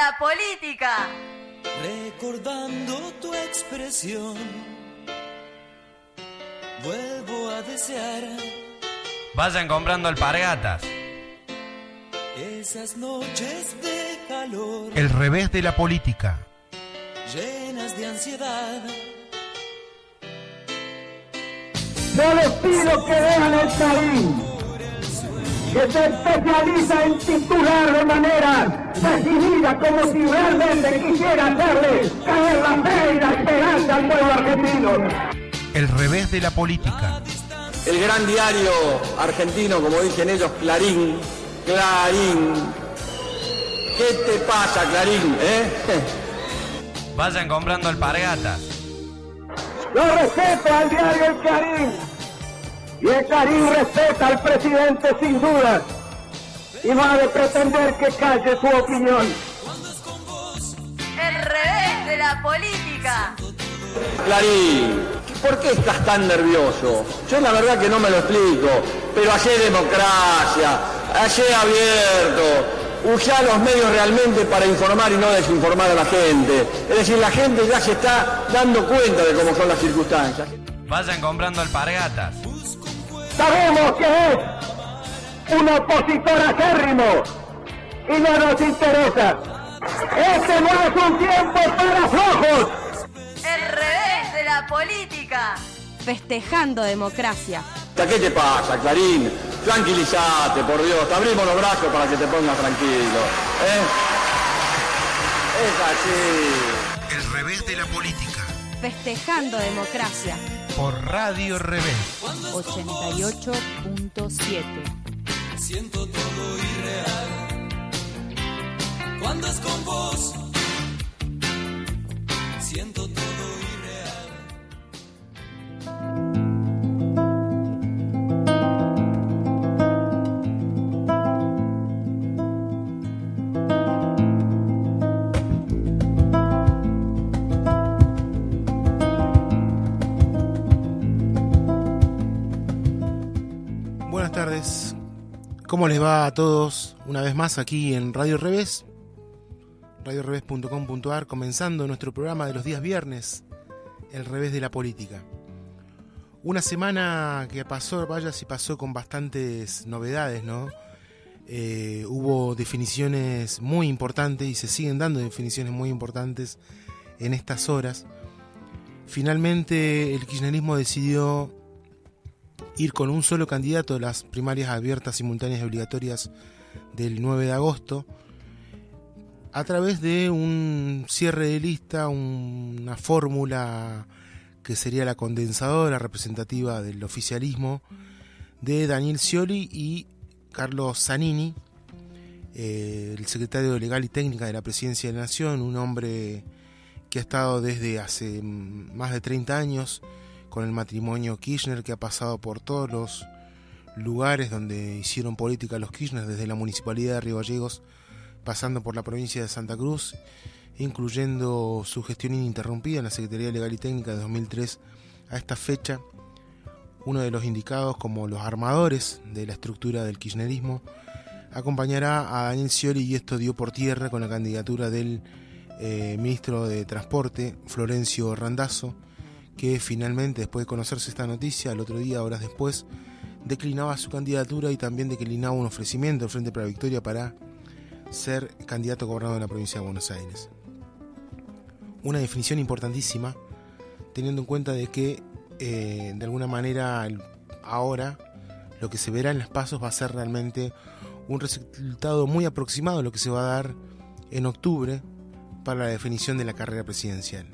la política. Recordando tu expresión, vuelvo a desear. Vayan comprando alpargatas. Esas noches de calor. El revés de la política. Llenas de ansiedad. Yo les pido que vean el Clarín, que se especializa en titular de manera decidida, como si realmente quisiera hacerle caer la fe y la esperanza al pueblo argentino. El revés de la política. El gran diario argentino, como dicen ellos, Clarín. Clarín. ¿Qué te pasa, Clarín? Vayan comprando alpargatas. Yo respeto al diario El Clarín, y el Clarín respeta al presidente sin duda, y no ha de pretender que calle su opinión. El revés de la política. Clarín, ¿por qué estás tan nervioso? Yo la verdad que no me lo explico, pero hacé democracia, hacé abierto, usá los medios realmente para informar y no desinformar a la gente. Es decir, la gente ya se está dando cuenta de cómo son las circunstancias. Vayan comprando alpargatas. Sabemos que es un opositor acérrimo y no nos interesa. Este no es un tiempo para flojos. El revés de la política. Festejando democracia. ¿Qué te pasa, Clarín? Tranquilízate, por Dios. Te abrimos los brazos para que te pongas tranquilo. Es así. El revés de la política. Festejando democracia. Por Radio Revés. 88.7. Siento todo irreal. Cuando es con vos, siento todo irreal. Buenas tardes. ¿Cómo les va a todos? Una vez más aquí en Radio Revés, radiorevés.com.ar, comenzando nuestro programa de los días viernes, El revés de la política. Una semana que pasó, vaya si pasó, con bastantes novedades, ¿no? Hubo definiciones muy importantes y se siguen dando definiciones muy importantes en estas horas. Finalmente el kirchnerismo decidió ir con un solo candidato a las primarias abiertas, simultáneas y obligatorias del 9 de agosto, a través de un cierre de lista, una fórmula que sería la condensadora representativa del oficialismo de Daniel Scioli y Carlos Zanini, el secretario legal y técnica de la Presidencia de la Nación, un hombre que ha estado desde hace más de 30 años con el matrimonio Kirchner, que ha pasado por todos los lugares donde hicieron política los Kirchner, desde la municipalidad de Río Gallegos, pasando por la provincia de Santa Cruz, incluyendo su gestión ininterrumpida en la Secretaría Legal y Técnica de 2003 a esta fecha. Uno de los indicados como los armadores de la estructura del kirchnerismo acompañará a Daniel Scioli, y esto dio por tierra con la candidatura del ministro de Transporte, Florencio Randazzo, que finalmente, después de conocerse esta noticia, al otro día, horas después, declinaba su candidatura y también declinaba un ofrecimiento del Frente para la Victoria para ser candidato a gobernador de la provincia de Buenos Aires. Una definición importantísima, teniendo en cuenta de que de alguna manera ahora lo que se verá en las PASO va a ser realmente un resultado muy aproximado a lo que se va a dar en octubre para la definición de la carrera presidencial.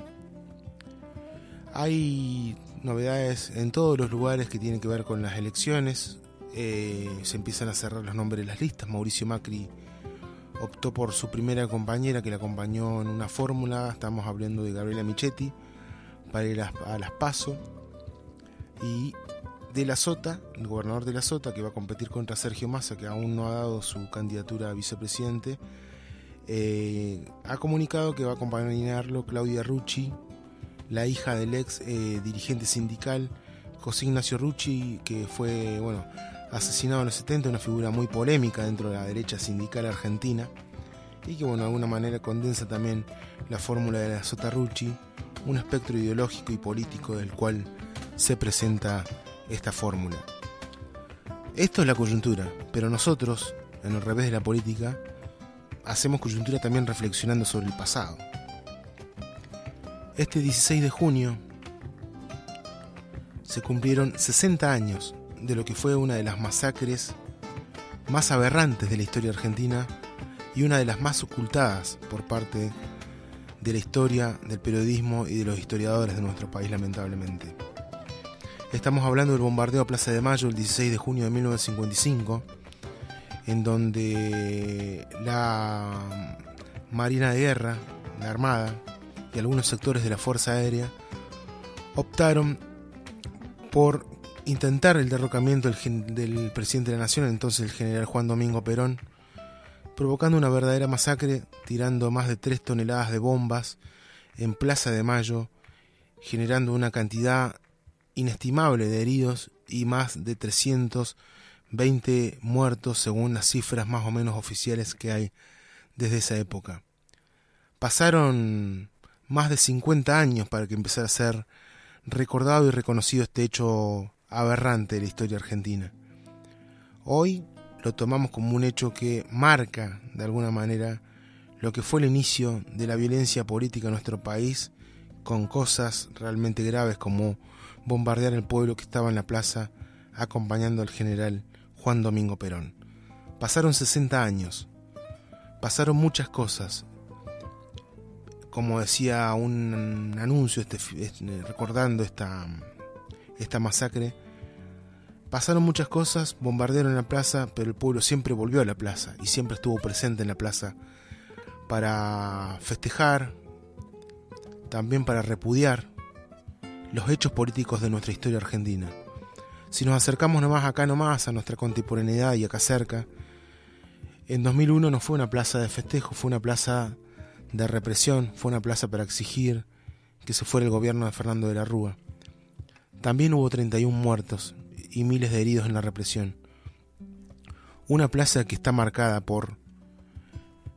Hay novedades en todos los lugares que tienen que ver con las elecciones. Se empiezan a cerrar los nombres de las listas. Mauricio Macri optó por su primera compañera, que la acompañó en una fórmula. Estamos hablando de Gabriela Michetti para ir a las PASO. Y de la Sota, el gobernador de la Sota, que va a competir contra Sergio Massa, que aún no ha dado su candidatura a vicepresidente, ha comunicado que va a acompañarlo Claudia Rucci, la hija del ex dirigente sindical José Ignacio Rucci, que fue asesinado en los 70, una figura muy polémica dentro de la derecha sindical argentina, y que, bueno, de alguna manera condensa también la fórmula de la Sotarrucci, un espectro ideológico y político del cual se presenta esta fórmula. Esto es la coyuntura, pero nosotros, en el revés de la política, hacemos coyuntura también reflexionando sobre el pasado. Este 16 de junio se cumplieron 60 años de lo que fue una de las masacres más aberrantes de la historia argentina y una de las más ocultadas por parte de la historia, del periodismo y de los historiadores de nuestro país, lamentablemente. Estamos hablando del bombardeo a Plaza de Mayo el 16 de junio de 1955, en donde la Marina de Guerra, la Armada y algunos sectores de la Fuerza Aérea optaron por intentar el derrocamiento del presidente de la Nación, entonces el general Juan Domingo Perón, provocando una verdadera masacre, tirando más de 3 toneladas de bombas en Plaza de Mayo, generando una cantidad inestimable de heridos y más de 320 muertos según las cifras más o menos oficiales que hay desde esa época. Pasaron más de 50 años para que empezara a ser recordado y reconocido este hecho aberrante de la historia argentina. Hoy lo tomamos como un hecho que marca de alguna manera lo que fue el inicio de la violencia política en nuestro país, con cosas realmente graves como bombardear el pueblo que estaba en la plaza acompañando al general Juan Domingo Perón. Pasaron 60 años, pasaron muchas cosas. Como decía un anuncio recordando esta masacre, pasaron muchas cosas, bombardearon en la plaza, pero el pueblo siempre volvió a la plaza y siempre estuvo presente en la plaza para festejar, también para repudiar los hechos políticos de nuestra historia argentina. Si nos acercamos acá nomás a nuestra contemporaneidad y acá cerca, en 2001 no fue una plaza de festejo, fue una plaza de represión, fue una plaza para exigir que se fuera el gobierno de Fernando de la Rúa. También hubo 31 muertos y miles de heridos en la represión. Una plaza que está marcada por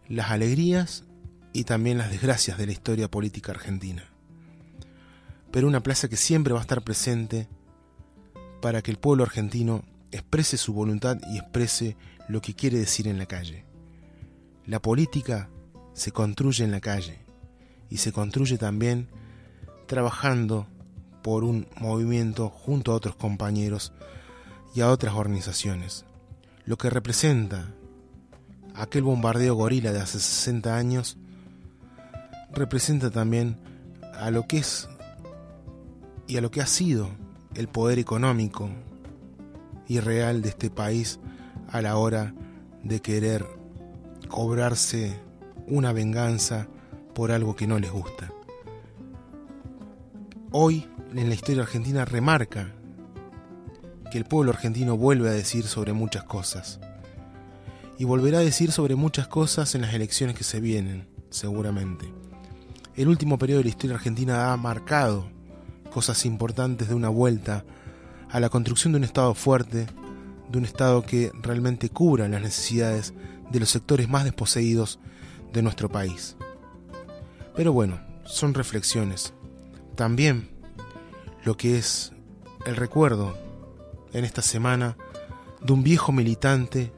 las alegrías y también las desgracias de la historia política argentina. Pero una plaza que siempre va a estar presente para que el pueblo argentino exprese su voluntad y exprese lo que quiere decir en la calle. La política se construye en la calle y se construye también trabajando por un movimiento junto a otros compañeros y a otras organizaciones. Lo que representa aquel bombardeo gorila de hace 60 años representa también a lo que es y a lo que ha sido el poder económico y real de este país a la hora de querer cobrarse una venganza por algo que no les gusta. Hoy, en la historia argentina, remarca que el pueblo argentino vuelve a decir sobre muchas cosas. Y volverá a decir sobre muchas cosas en las elecciones que se vienen, seguramente. El último periodo de la historia argentina ha marcado cosas importantes de una vuelta a la construcción de un Estado fuerte, de un Estado que realmente cubra las necesidades de los sectores más desposeídos de nuestro país. Pero bueno, son reflexiones. También lo que es el recuerdo en esta semana de un viejo militante,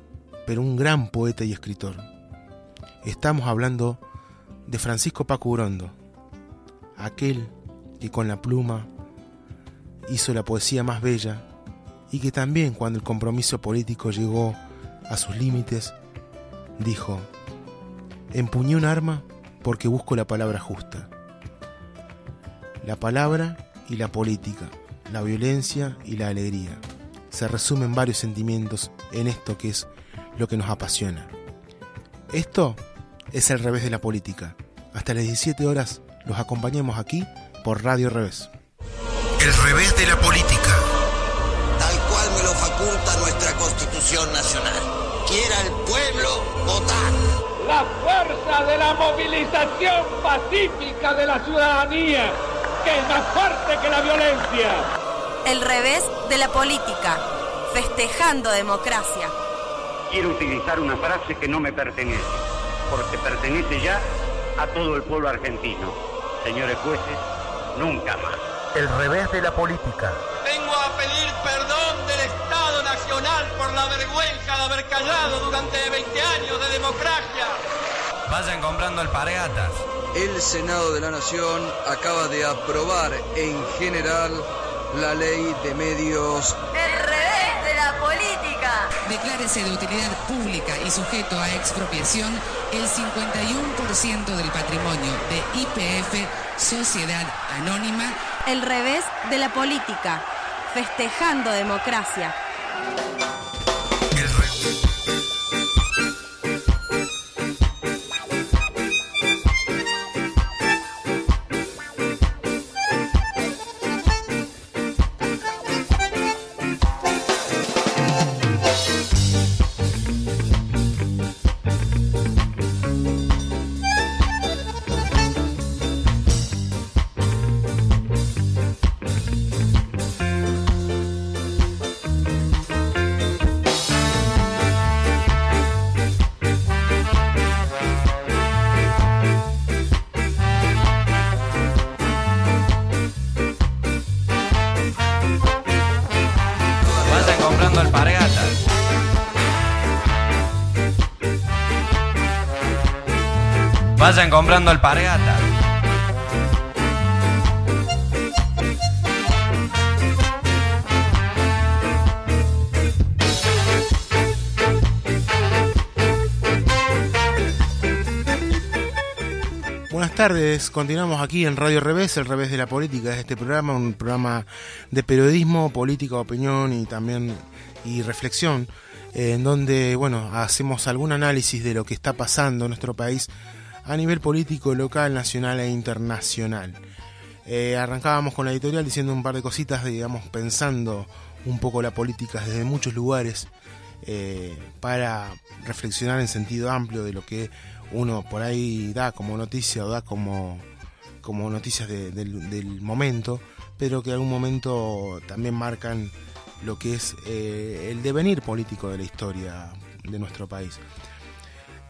pero un gran poeta y escritor. Estamos hablando de Francisco Paco Urondo, aquel que con la pluma hizo la poesía más bella y que también, cuando el compromiso político llegó a sus límites, dijo: empuñé un arma porque busco la palabra justa. La palabra y la política, la violencia y la alegría. Se resumen varios sentimientos en esto que es lo que nos apasiona. Esto es el revés de la política. Hasta las 17 horas los acompañamos aquí por Radio Revés. El revés de la política. Tal cual me lo faculta nuestra Constitución Nacional. Quiera el pueblo votar. La fuerza de la movilización pacífica de la ciudadanía, que es más fuerte que la violencia. El revés de la política. Festejando democracia. Quiero utilizar una frase que no me pertenece. porque pertenece ya a todo el pueblo argentino. Señores jueces, nunca más. El revés de la política. Vengo a pedir perdón del Estado Nacional por la vergüenza de haber callado durante 20 años de democracia. Vayan comprando alpargatas. El Senado de la Nación acaba de aprobar en general la ley de medios. El revés de la política. Declárese de utilidad pública y sujeto a expropiación el 51% del patrimonio de YPF, Sociedad Anónima. El revés de la política. Festejando democracia. Vayan comprando alpargatas. Buenas tardes, continuamos aquí en Radio Revés, el revés de la política, es este programa, un programa de periodismo, política, opinión y también reflexión, en donde, bueno, hacemos algún análisis de lo que está pasando en nuestro país a nivel político, local, nacional e internacional. Arrancábamos con la editorial diciendo un par de cositas, digamos, pensando un poco la política desde muchos lugares, para reflexionar en sentido amplio de lo que uno por ahí da como noticia o da como noticias del momento, pero que en algún momento también marcan lo que es el devenir político de la historia de nuestro país.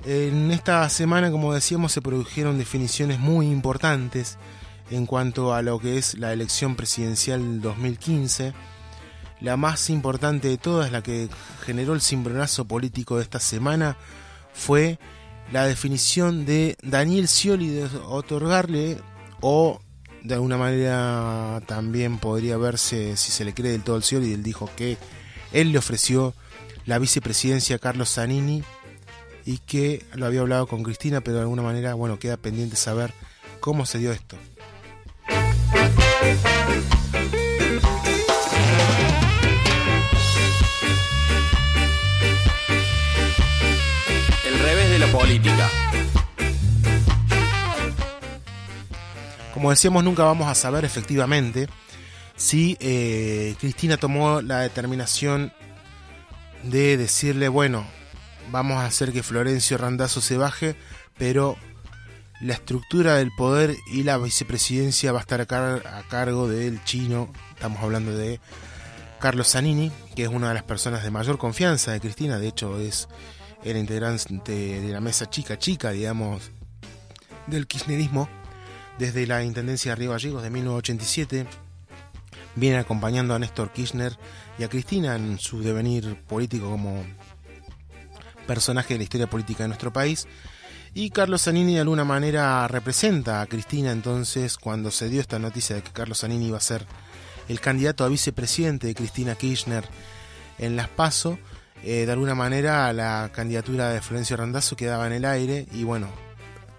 En esta semana, como decíamos, se produjeron definiciones muy importantes en cuanto a lo que es la elección presidencial 2015. La más importante de todas, la que generó el cimbronazo político de esta semana, fue la definición de Daniel Scioli de otorgarle, o de alguna manera también podría verse, si se le cree del todo al Scioli, él dijo que él le ofreció la vicepresidencia a Carlos Zanini y que lo había hablado con Cristina, pero de alguna manera, bueno, queda pendiente saber cómo se dio esto. El revés de la política. Como decíamos, nunca vamos a saber efectivamente si Cristina tomó la determinación de decirle, bueno, vamos a hacer que Florencio Randazzo se baje, pero la estructura del poder y la vicepresidencia va a estar a cargo del chino. Estamos hablando de Carlos Zanini, que es una de las personas de mayor confianza de Cristina. De hecho, es el integrante de la mesa chica, digamos, del kirchnerismo, desde la Intendencia de Río Gallegos de 1987. Viene acompañando a Néstor Kirchner y a Cristina en su devenir político como personaje de la historia política de nuestro país. Y Carlos Zanini de alguna manera representa a Cristina. Entonces, cuando se dio esta noticia de que Carlos Zanini iba a ser el candidato a vicepresidente de Cristina Kirchner en las PASO, de alguna manera la candidatura de Florencio Randazzo quedaba en el aire. Y bueno,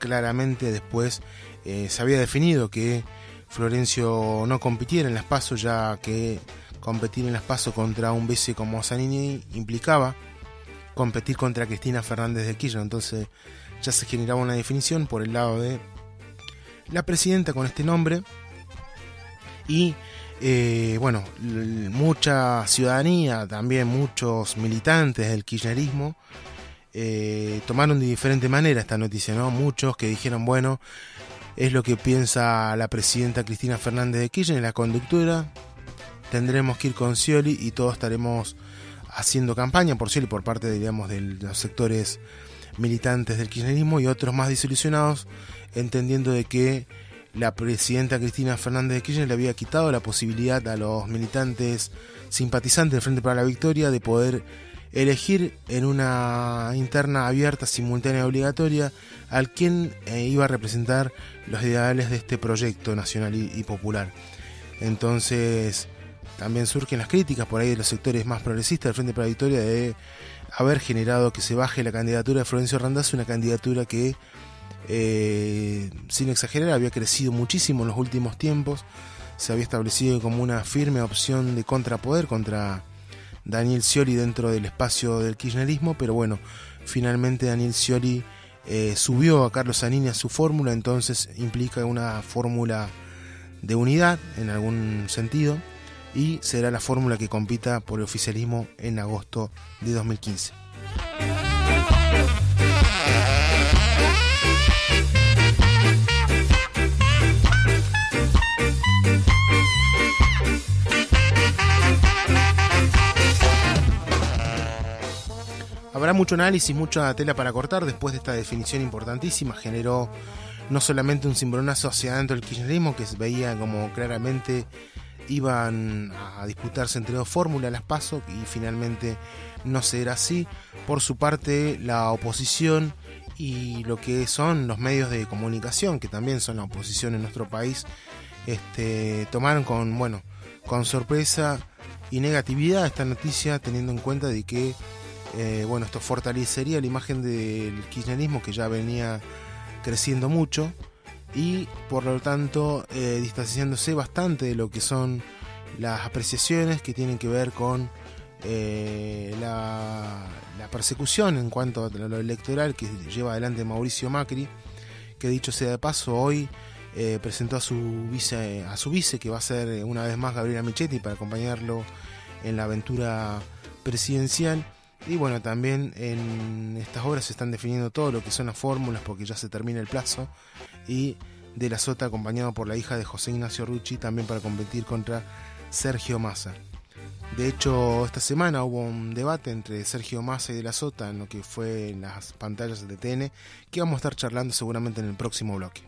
claramente después se había definido que Florencio no compitiera en las PASO, ya que competir en las PASO contra un vice como Zanini implicaba competir contra Cristina Fernández de Kirchner. Entonces ya se generaba una definición por el lado de la presidenta con este nombre. Y bueno, mucha ciudadanía, también muchos militantes del kirchnerismo tomaron de diferente manera esta noticia, ¿no? Muchos que dijeron, bueno, es lo que piensa la presidenta Cristina Fernández de Kirchner, la conductora, tendremos que ir con Scioli y todos estaremos haciendo campaña por Scioli por parte, digamos, de los sectores militantes del kirchnerismo, y otros más desilusionados, entendiendo de que la presidenta Cristina Fernández de Kirchner le había quitado la posibilidad a los militantes simpatizantes del Frente para la Victoria de poder elegir en una interna abierta, simultánea y obligatoria al quien iba a representar los ideales de este proyecto nacional y popular. Entonces también surgen las críticas por ahí de los sectores más progresistas del Frente para la Victoria de haber generado que se baje la candidatura de Florencio Randazzo, una candidatura que sin exagerar había crecido muchísimo en los últimos tiempos, se había establecido como una firme opción de contrapoder contra Daniel Scioli dentro del espacio del kirchnerismo, pero bueno, finalmente Daniel Scioli subió a Carlos Zanini a su fórmula, entonces implica una fórmula de unidad en algún sentido, y será la fórmula que compita por el oficialismo en agosto de 2015. Habrá mucho análisis, mucha tela para cortar después de esta definición importantísima. Generó no solamente un cimbronazo hacia adentro del kirchnerismo, que se veía como claramente iban a disputarse entre dos fórmulas las PASO, y finalmente no será así. Por su parte, la oposición y lo que son los medios de comunicación, que también son la oposición en nuestro país, tomaron con sorpresa y negatividad esta noticia, teniendo en cuenta de que esto fortalecería la imagen del kirchnerismo, que ya venía creciendo mucho, y por lo tanto distanciándose bastante de lo que son las apreciaciones que tienen que ver con la persecución en cuanto a lo electoral que lleva adelante Mauricio Macri, que dicho sea de paso hoy presentó a su vice, que va a ser una vez más Gabriela Michetti, para acompañarlo en la aventura presidencial. Y bueno, también en estas horas se están definiendo todo lo que son las fórmulas, porque ya se termina el plazo, y De la Sota acompañado por la hija de José Ignacio Rucci, también para competir contra Sergio Massa. De hecho, esta semana hubo un debate entre Sergio Massa y De la Sota en lo que fue en las pantallas de TN, que vamos a estar charlando seguramente en el próximo bloque.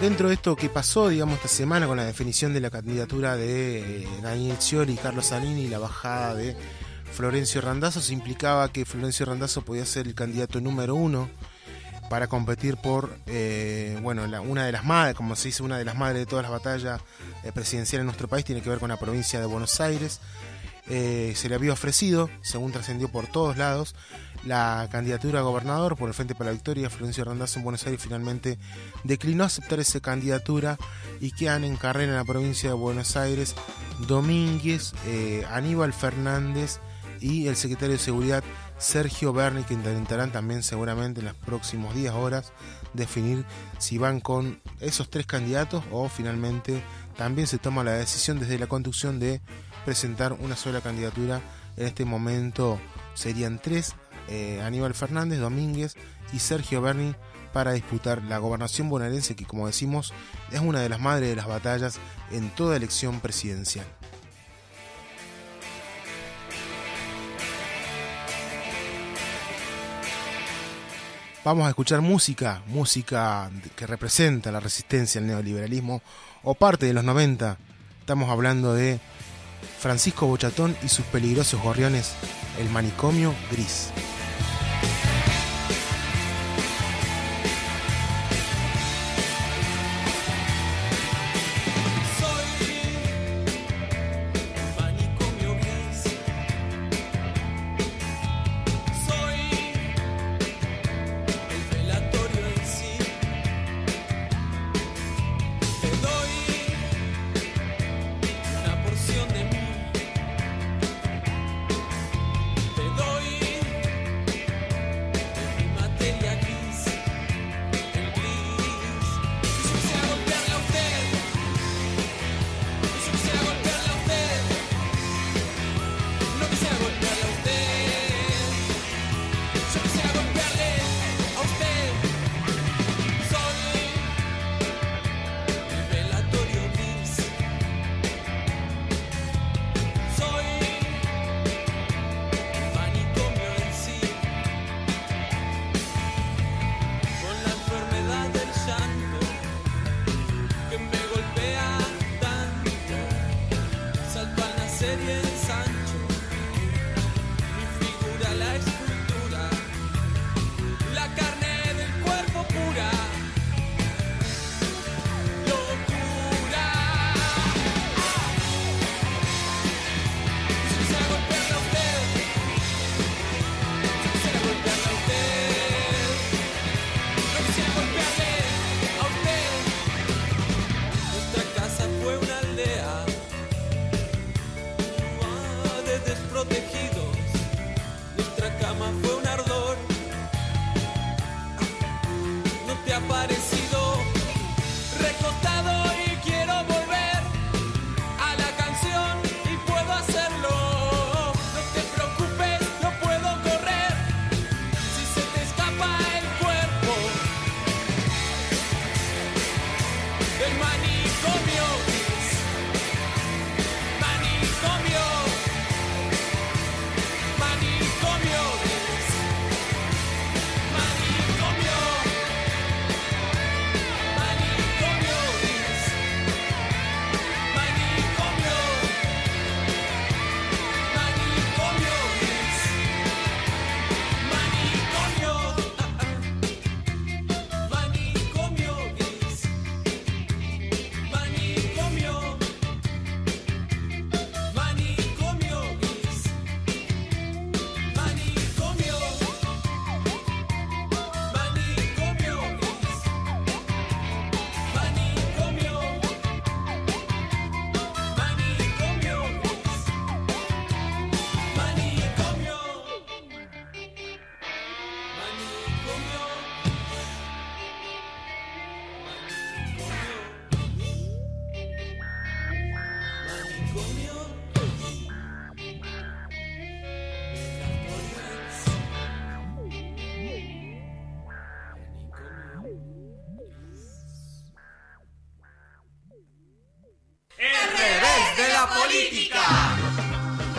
Dentro de esto que pasó, esta semana con la definición de la candidatura de Daniel Scioli y Carlos Zanini y la bajada de Florencio Randazzo, se implicaba que Florencio Randazzo podía ser el candidato número 1 para competir por una de las madres, como se dice, una de las madres de todas las batallas presidenciales en nuestro país, tiene que ver con la provincia de Buenos Aires. Se le había ofrecido, según trascendió por todos lados, la candidatura a gobernador por el Frente para la Victoria. Florencio Randazzo en Buenos Aires finalmente declinó aceptar esa candidatura, y quedan en carrera en la provincia de Buenos Aires Domínguez, Aníbal Fernández y el secretario de Seguridad Sergio Berni, que intentarán también seguramente en los próximos días, horas, definir si van con esos tres candidatos o finalmente también se toma la decisión desde la conducción de presentar una sola candidatura. En este momento serían tres, Aníbal Fernández, Domínguez y Sergio Berni, para disputar la gobernación bonaerense, que como decimos es una de las madres de las batallas en toda elección presidencial. Vamos a escuchar música que representa la resistencia al neoliberalismo o parte de los 90. Estamos hablando de Francisco Bochatón y sus peligrosos gorriones, El Manicomio Gris. Te doy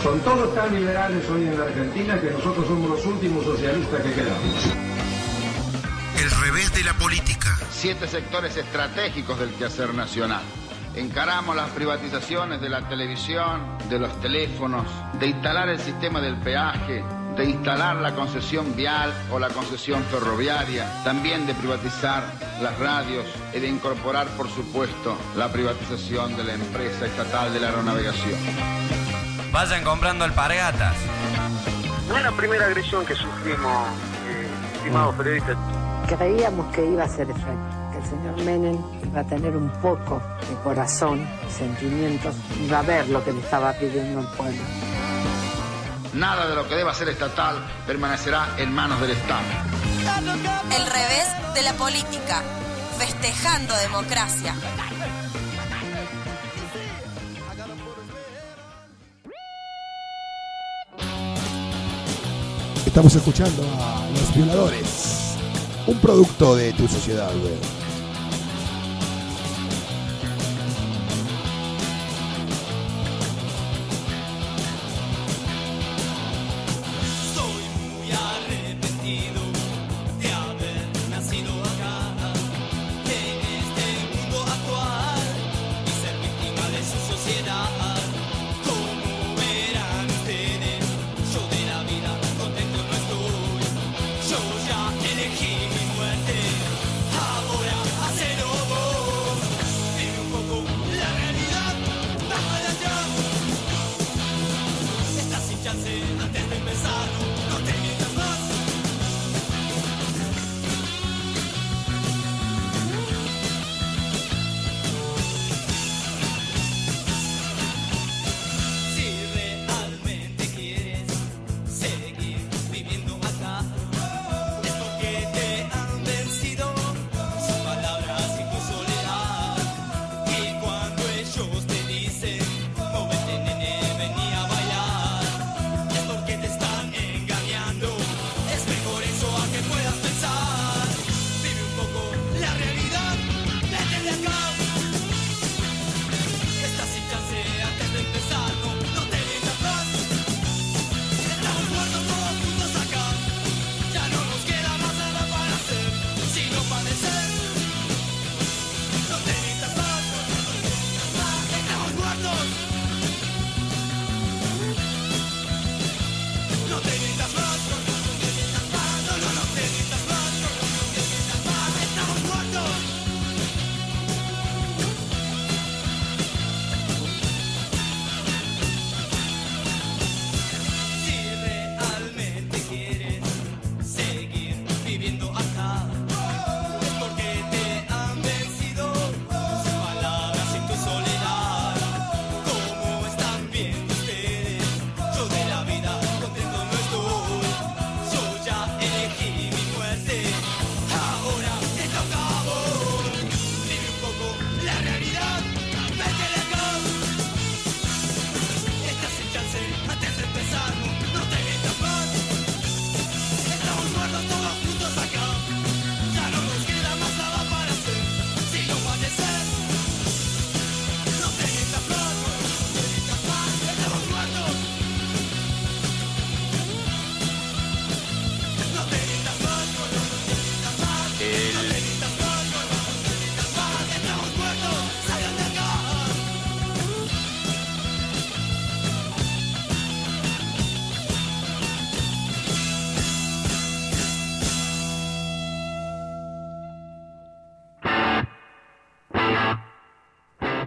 Son todos tan liberales hoy en la Argentina que nosotros somos los últimos socialistas que quedamos. El revés de la política. 7 sectores estratégicos del quehacer nacional. Encaramos las privatizaciones de la televisión, de los teléfonos, de instalar el sistema del peaje, de instalar la concesión vial o la concesión ferroviaria, también de privatizar las radios y de incorporar, por supuesto, la privatización de la empresa estatal de la aeronavegación. Vayan comprando alpargatas. No es la primera agresión que sufrimos, estimados periodistas. Creíamos que iba a ser efecto, que el señor Menem iba a tener un poco de corazón, sentimientos, iba a ver lo que le estaba pidiendo el pueblo. Nada de lo que deba ser estatal permanecerá en manos del Estado. El revés de la política, festejando democracia. Estamos escuchando a Los Violadores, un producto de Tu Sociedad, güey. Yo ya elegí mi muerte, ahora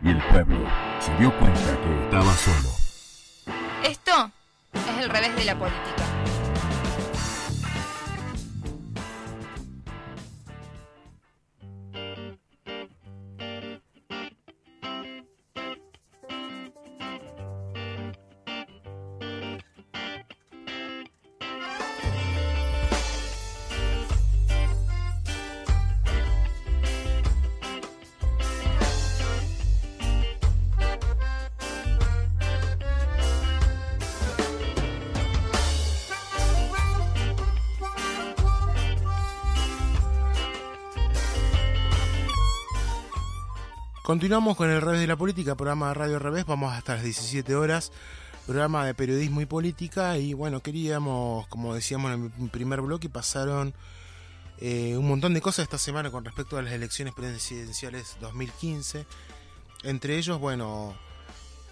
y el pueblo se dio cuenta que estaba solo. Esto es el revés de la política. Continuamos con el Revés de la Política, programa de Radio Revés, vamos hasta las 17 horas, programa de periodismo y política, y bueno, queríamos, como decíamos en el primer bloque, pasaron un montón de cosas esta semana con respecto a las elecciones presidenciales 2015, entre ellos, bueno,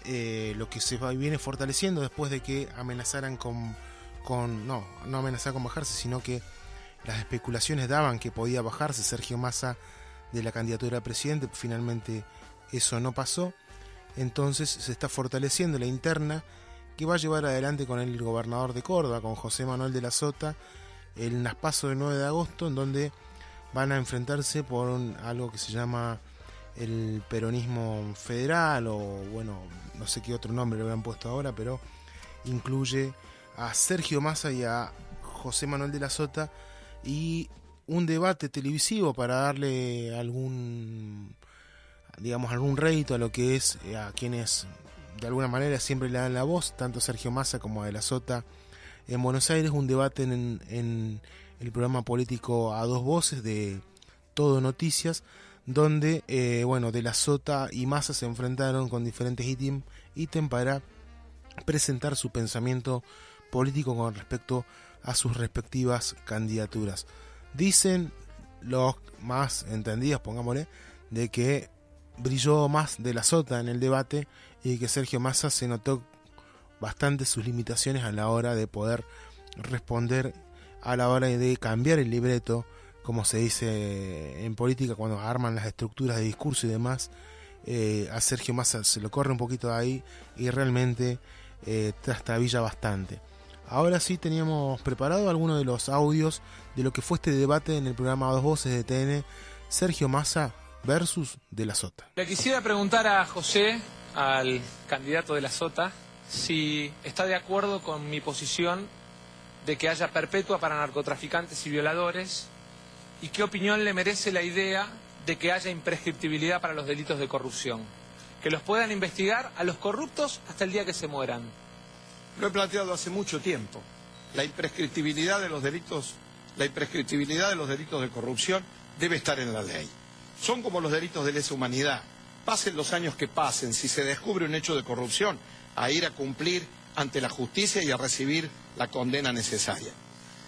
lo que se viene fortaleciendo después de que amenazaran no amenazar con bajarse, sino que las especulaciones daban que podía bajarse Sergio Massa de la candidatura a presidente. Finalmente eso no pasó, entonces se está fortaleciendo la interna que va a llevar adelante con el gobernador de Córdoba, con José Manuel de la Sota, el NASPASO del 9 de agosto, en donde van a enfrentarse por algo que se llama el peronismo federal, o bueno, no sé qué otro nombre le habrán puesto ahora, pero incluye a Sergio Massa y a José Manuel de la Sota, y un debate televisivo para darle algún rédito a lo que es a quienes de alguna manera siempre le dan la voz, tanto Sergio Massa como de la Sota en Buenos Aires. Un debate en el programa político A Dos Voces de Todo Noticias, donde de la Sota y Massa se enfrentaron con diferentes ítems para presentar su pensamiento político con respecto a sus respectivas candidaturas. Dicen los más entendidos, pongámosle, de que brilló más de la Sota en el debate y que Sergio Massa se notó bastante sus limitaciones a la hora de poder responder, a la hora de cambiar el libreto, como se dice en política cuando arman las estructuras de discurso y demás. A Sergio Massa se lo corre un poquito de ahí y realmente trastabilla bastante. Ahora sí teníamos preparado algunos de los audios de lo que fue este debate en el programa Dos Voces de TN, Sergio Massa versus de la Sota. Le quisiera preguntar a José, al candidato de la Sota, si está de acuerdo con mi posición de que haya perpetua para narcotraficantes y violadores, y qué opinión le merece la idea de que haya imprescriptibilidad para los delitos de corrupción, que los puedan investigar a los corruptos hasta el día que se mueran. Lo he planteado hace mucho tiempo. La imprescriptibilidad de los delitos de corrupción debe estar en la ley. Son como los delitos de lesa humanidad. Pasen los años que pasen, si se descubre un hecho de corrupción, a ir a cumplir ante la justicia y a recibir la condena necesaria.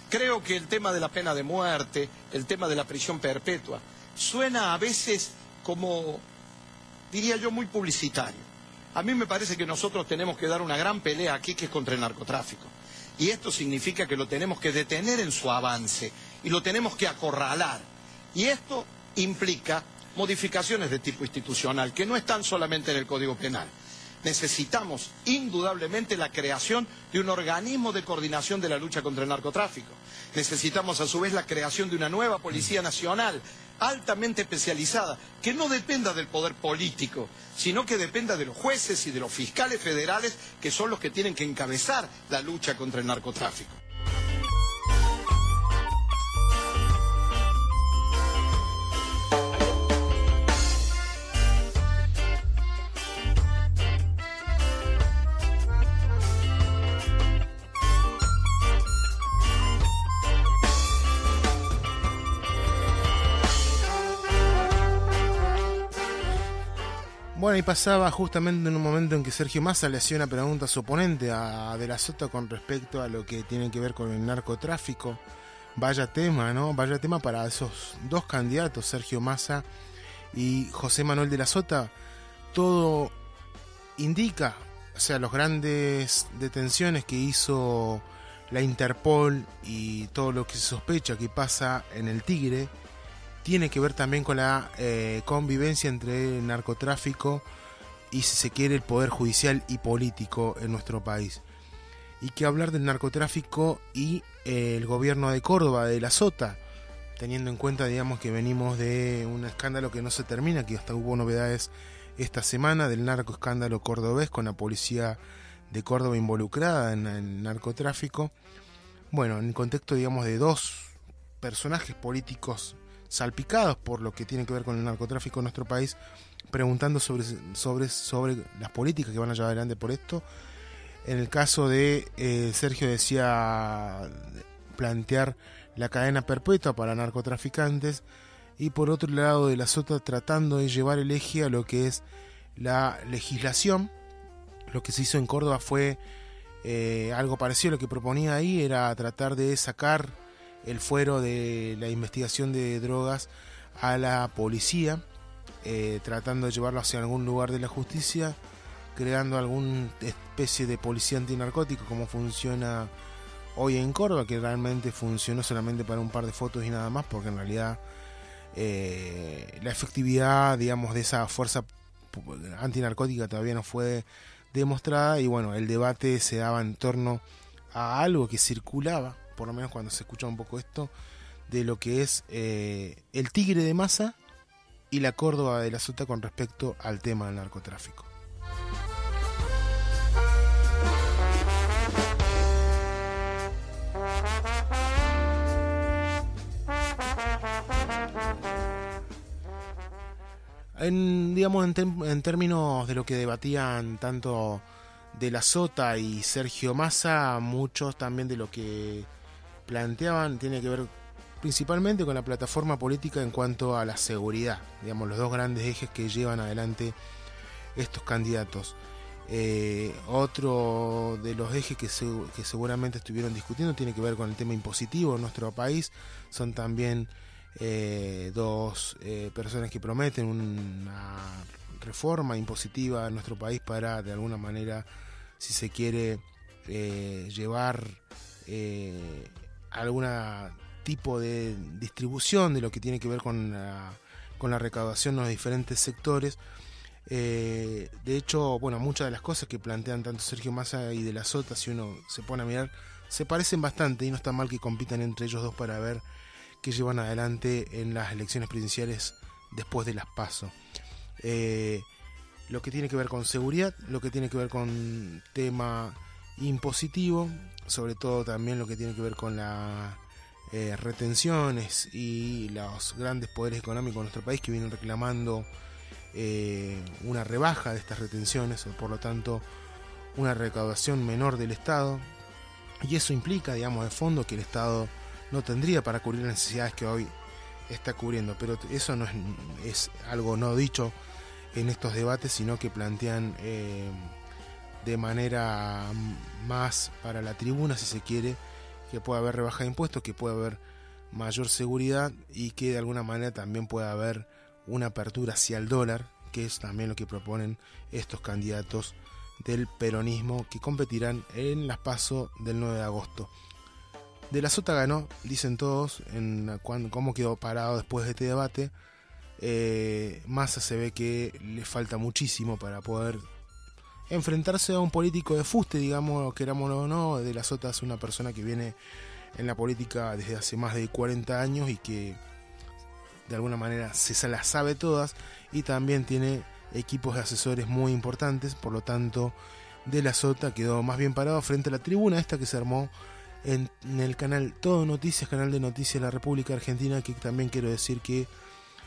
Creo que el tema de la pena de muerte, el tema de la prisión perpetua, suena a veces como, diría yo, muy publicitario. A mí me parece que nosotros tenemos que dar una gran pelea aquí, que es contra el narcotráfico. Y esto significa que lo tenemos que detener en su avance y lo tenemos que acorralar. Y esto implica modificaciones de tipo institucional, que no están solamente en el Código Penal. Necesitamos indudablemente la creación de un organismo de coordinación de la lucha contra el narcotráfico. Necesitamos a su vez la creación de una nueva Policía Nacional altamente especializada, que no dependa del poder político, sino que dependa de los jueces y de los fiscales federales, que son los que tienen que encabezar la lucha contra el narcotráfico. Bueno, y pasaba justamente en un momento en que Sergio Massa le hacía una pregunta a su oponente, a De la Sota, con respecto a lo que tiene que ver con el narcotráfico. Vaya tema, ¿no? Vaya tema para esos dos candidatos, Sergio Massa y José Manuel de la Sota. Todo indica, o sea, las grandes detenciones que hizo la Interpol y todo lo que se sospecha que pasa en el Tigre, tiene que ver también con la convivencia entre el narcotráfico y, si se quiere, el poder judicial y político en nuestro país. Y que hablar del narcotráfico y el gobierno de Córdoba, de la Sota, teniendo en cuenta, digamos, que venimos de un escándalo que no se termina, que hasta hubo novedades esta semana del narcoescándalo cordobés, con la policía de Córdoba involucrada en el narcotráfico. Bueno, en el contexto, digamos, de dos personajes políticos salpicados por lo que tiene que ver con el narcotráfico en nuestro país, preguntando sobre las políticas que van a llevar adelante por esto. En el caso de Sergio, decía plantear la cadena perpetua para narcotraficantes, y por otro lado de la Sota tratando de llevar el eje a lo que es la legislación. Lo que se hizo en Córdoba fue algo parecido a lo que proponía ahí, era tratar de sacar el fuero de la investigación de drogas a la policía, tratando de llevarlo hacia algún lugar de la justicia, creando alguna especie de policía antinarcótico, como funciona hoy en Córdoba, que realmente funcionó solamente para un par de fotos y nada más, porque en realidad la efectividad, digamos, de esa fuerza antinarcótica todavía no fue demostrada. Y bueno, el debate se daba en torno a algo que circulaba, por lo menos cuando se escucha un poco esto, de lo que es el Tigre de Massa y la Córdoba de la Sota con respecto al tema del narcotráfico. En términos de lo que debatían tanto de la Sota y Sergio Massa, muchos también de lo que planteaban tiene que ver principalmente con la plataforma política en cuanto a la seguridad, digamos, los dos grandes ejes que llevan adelante estos candidatos. Otro de los ejes que seguramente estuvieron discutiendo tiene que ver con el tema impositivo en nuestro país. Son también dos personas que prometen una reforma impositiva en nuestro país para, de alguna manera, si se quiere, llevar algún tipo de distribución de lo que tiene que ver con la recaudación en los diferentes sectores. De hecho, bueno, muchas de las cosas que plantean tanto Sergio Massa y de la Sota, si uno se pone a mirar, se parecen bastante, y no está mal que compitan entre ellos dos para ver qué llevan adelante en las elecciones presidenciales después de las PASO. Lo que tiene que ver con seguridad, lo que tiene que ver con tema impositivo, sobre todo también lo que tiene que ver con las retenciones y los grandes poderes económicos de nuestro país, que vienen reclamando una rebaja de estas retenciones, o por lo tanto una recaudación menor del Estado, y eso implica, digamos, de fondo, que el Estado no tendría para cubrir las necesidades que hoy está cubriendo. Pero eso no es algo no dicho en estos debates, sino que plantean de manera más para la tribuna, si se quiere, que pueda haber rebaja de impuestos, que pueda haber mayor seguridad, y que de alguna manera también pueda haber una apertura hacia el dólar, que es también lo que proponen estos candidatos del peronismo que competirán en las PASO del 9 de agosto. De la Sota ganó, dicen todos, en cómo quedó parado después de este debate. Massa se ve que le falta muchísimo para poder enfrentarse a un político de fuste, digamos, querámoslo o no. De la Sota es una persona que viene en la política desde hace más de 40 años y que de alguna manera se las sabe todas, y también tiene equipos de asesores muy importantes. Por lo tanto, de la Sota quedó más bien parado frente a la tribuna esta que se armó en el canal Todo Noticias, canal de noticias de la República Argentina, que también quiero decir que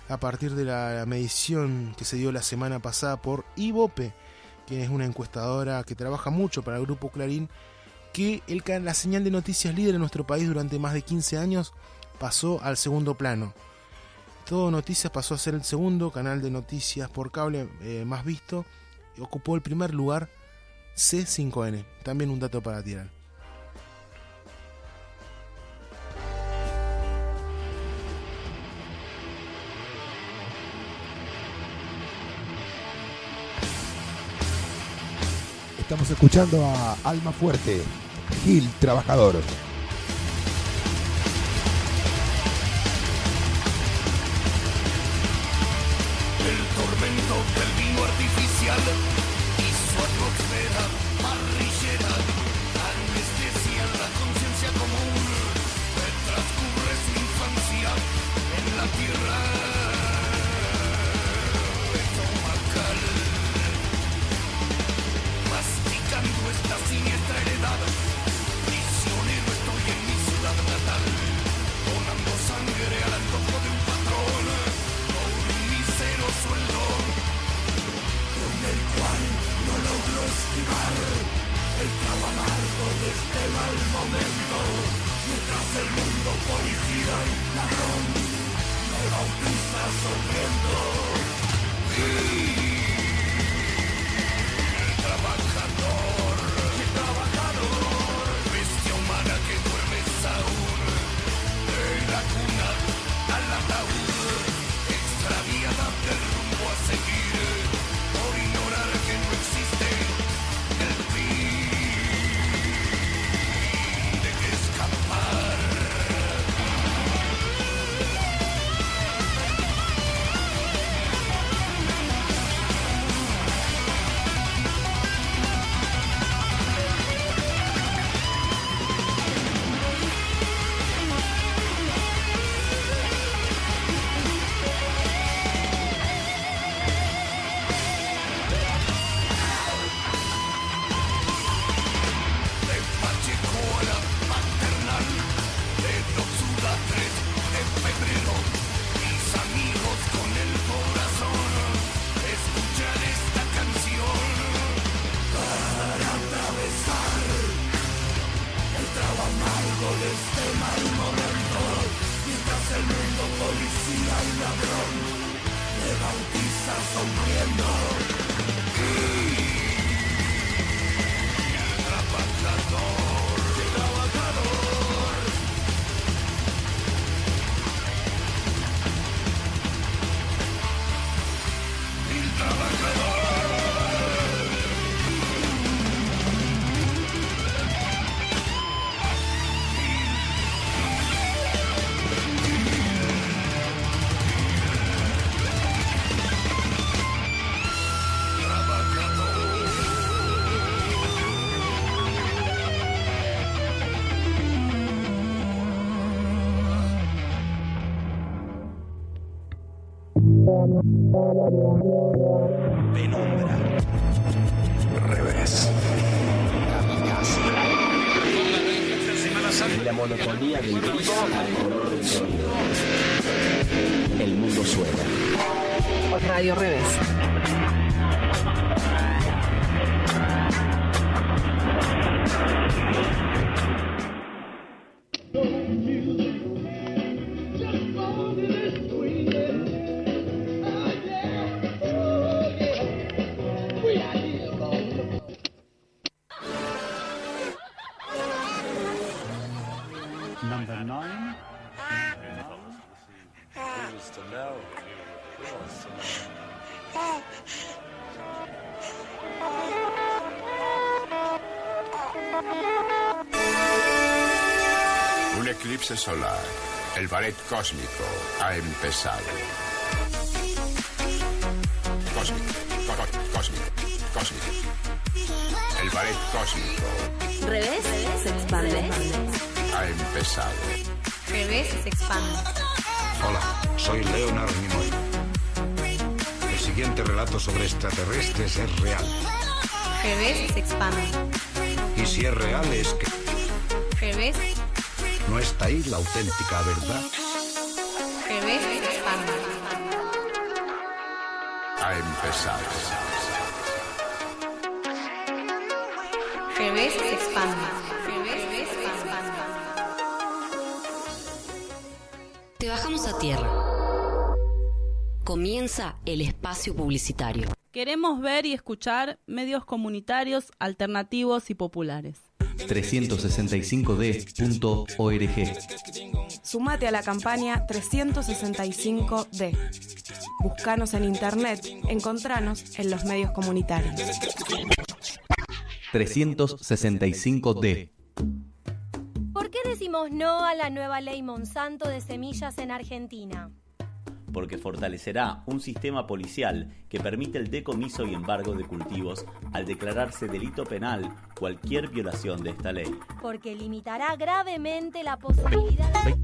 a partir de la medición que se dio la semana pasada por Ibope, que es una encuestadora que trabaja mucho para el Grupo Clarín, que la señal de noticias líder en nuestro país durante más de 15 años pasó al segundo plano. Todo Noticias pasó a ser el segundo canal de noticias por cable más visto, y ocupó el primer lugar C5N. También un dato para tirar. Estamos escuchando a Alma Fuerte, Gil Trabajador. El tormento del vino artificial esquivar el trago amargo de este mal momento, mientras el mundo policía y ladrón me bautiza sonriendo. El trabajador, bestia humana que duermes aún, de la cuna al ataúd, extraviada del rumbo a seguir, por ignorar que no existe el fin de que escapar. Penumbra. Revés. Kamikaze. La monotonía del grito al color del sonido. El mundo suena. Radio Revés. Number 9. Un eclipse solar. El ballet cósmico ha empezado. Cósmico. El ballet cósmico. Revés se expande. Ha empezado. Revés se expande. Hola, soy Leonard Nimoy. El siguiente relato sobre extraterrestres es real. Revés se expande. Y si es real es que... Revés. ¿No está ahí la auténtica verdad? Revés se expande. Ha empezado. Revés se expande. Te bajamos a tierra. Comienza el espacio publicitario. Queremos ver y escuchar medios comunitarios, alternativos y populares. 365d.org. Sumate a la campaña 365D. Búscanos en internet, encontranos en los medios comunitarios. 365D. ¿Por qué decimos no a la nueva ley Monsanto de semillas en Argentina? Porque fortalecerá un sistema policial que permite el decomiso y embargo de cultivos al declararse delito penal cualquier violación de esta ley. Porque limitará gravemente la posibilidad de...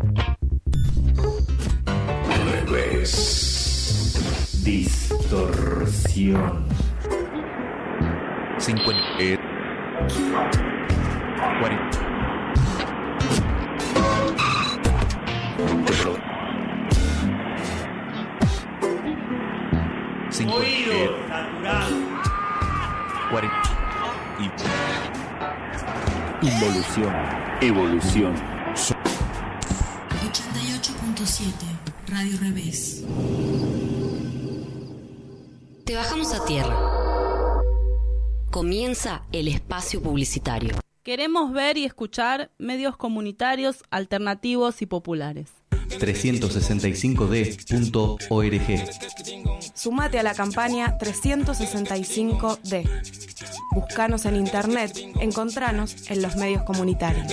Revés. Distorsión. 50. 40. Oído saturado. 40. Involución. Evolución. 88.7 Radio Revés. Te bajamos a tierra. Comienza el espacio publicitario. Queremos ver y escuchar medios comunitarios, alternativos y populares. 365d.org. Sumate a la campaña 365D. Búscanos en internet, encontranos en los medios comunitarios.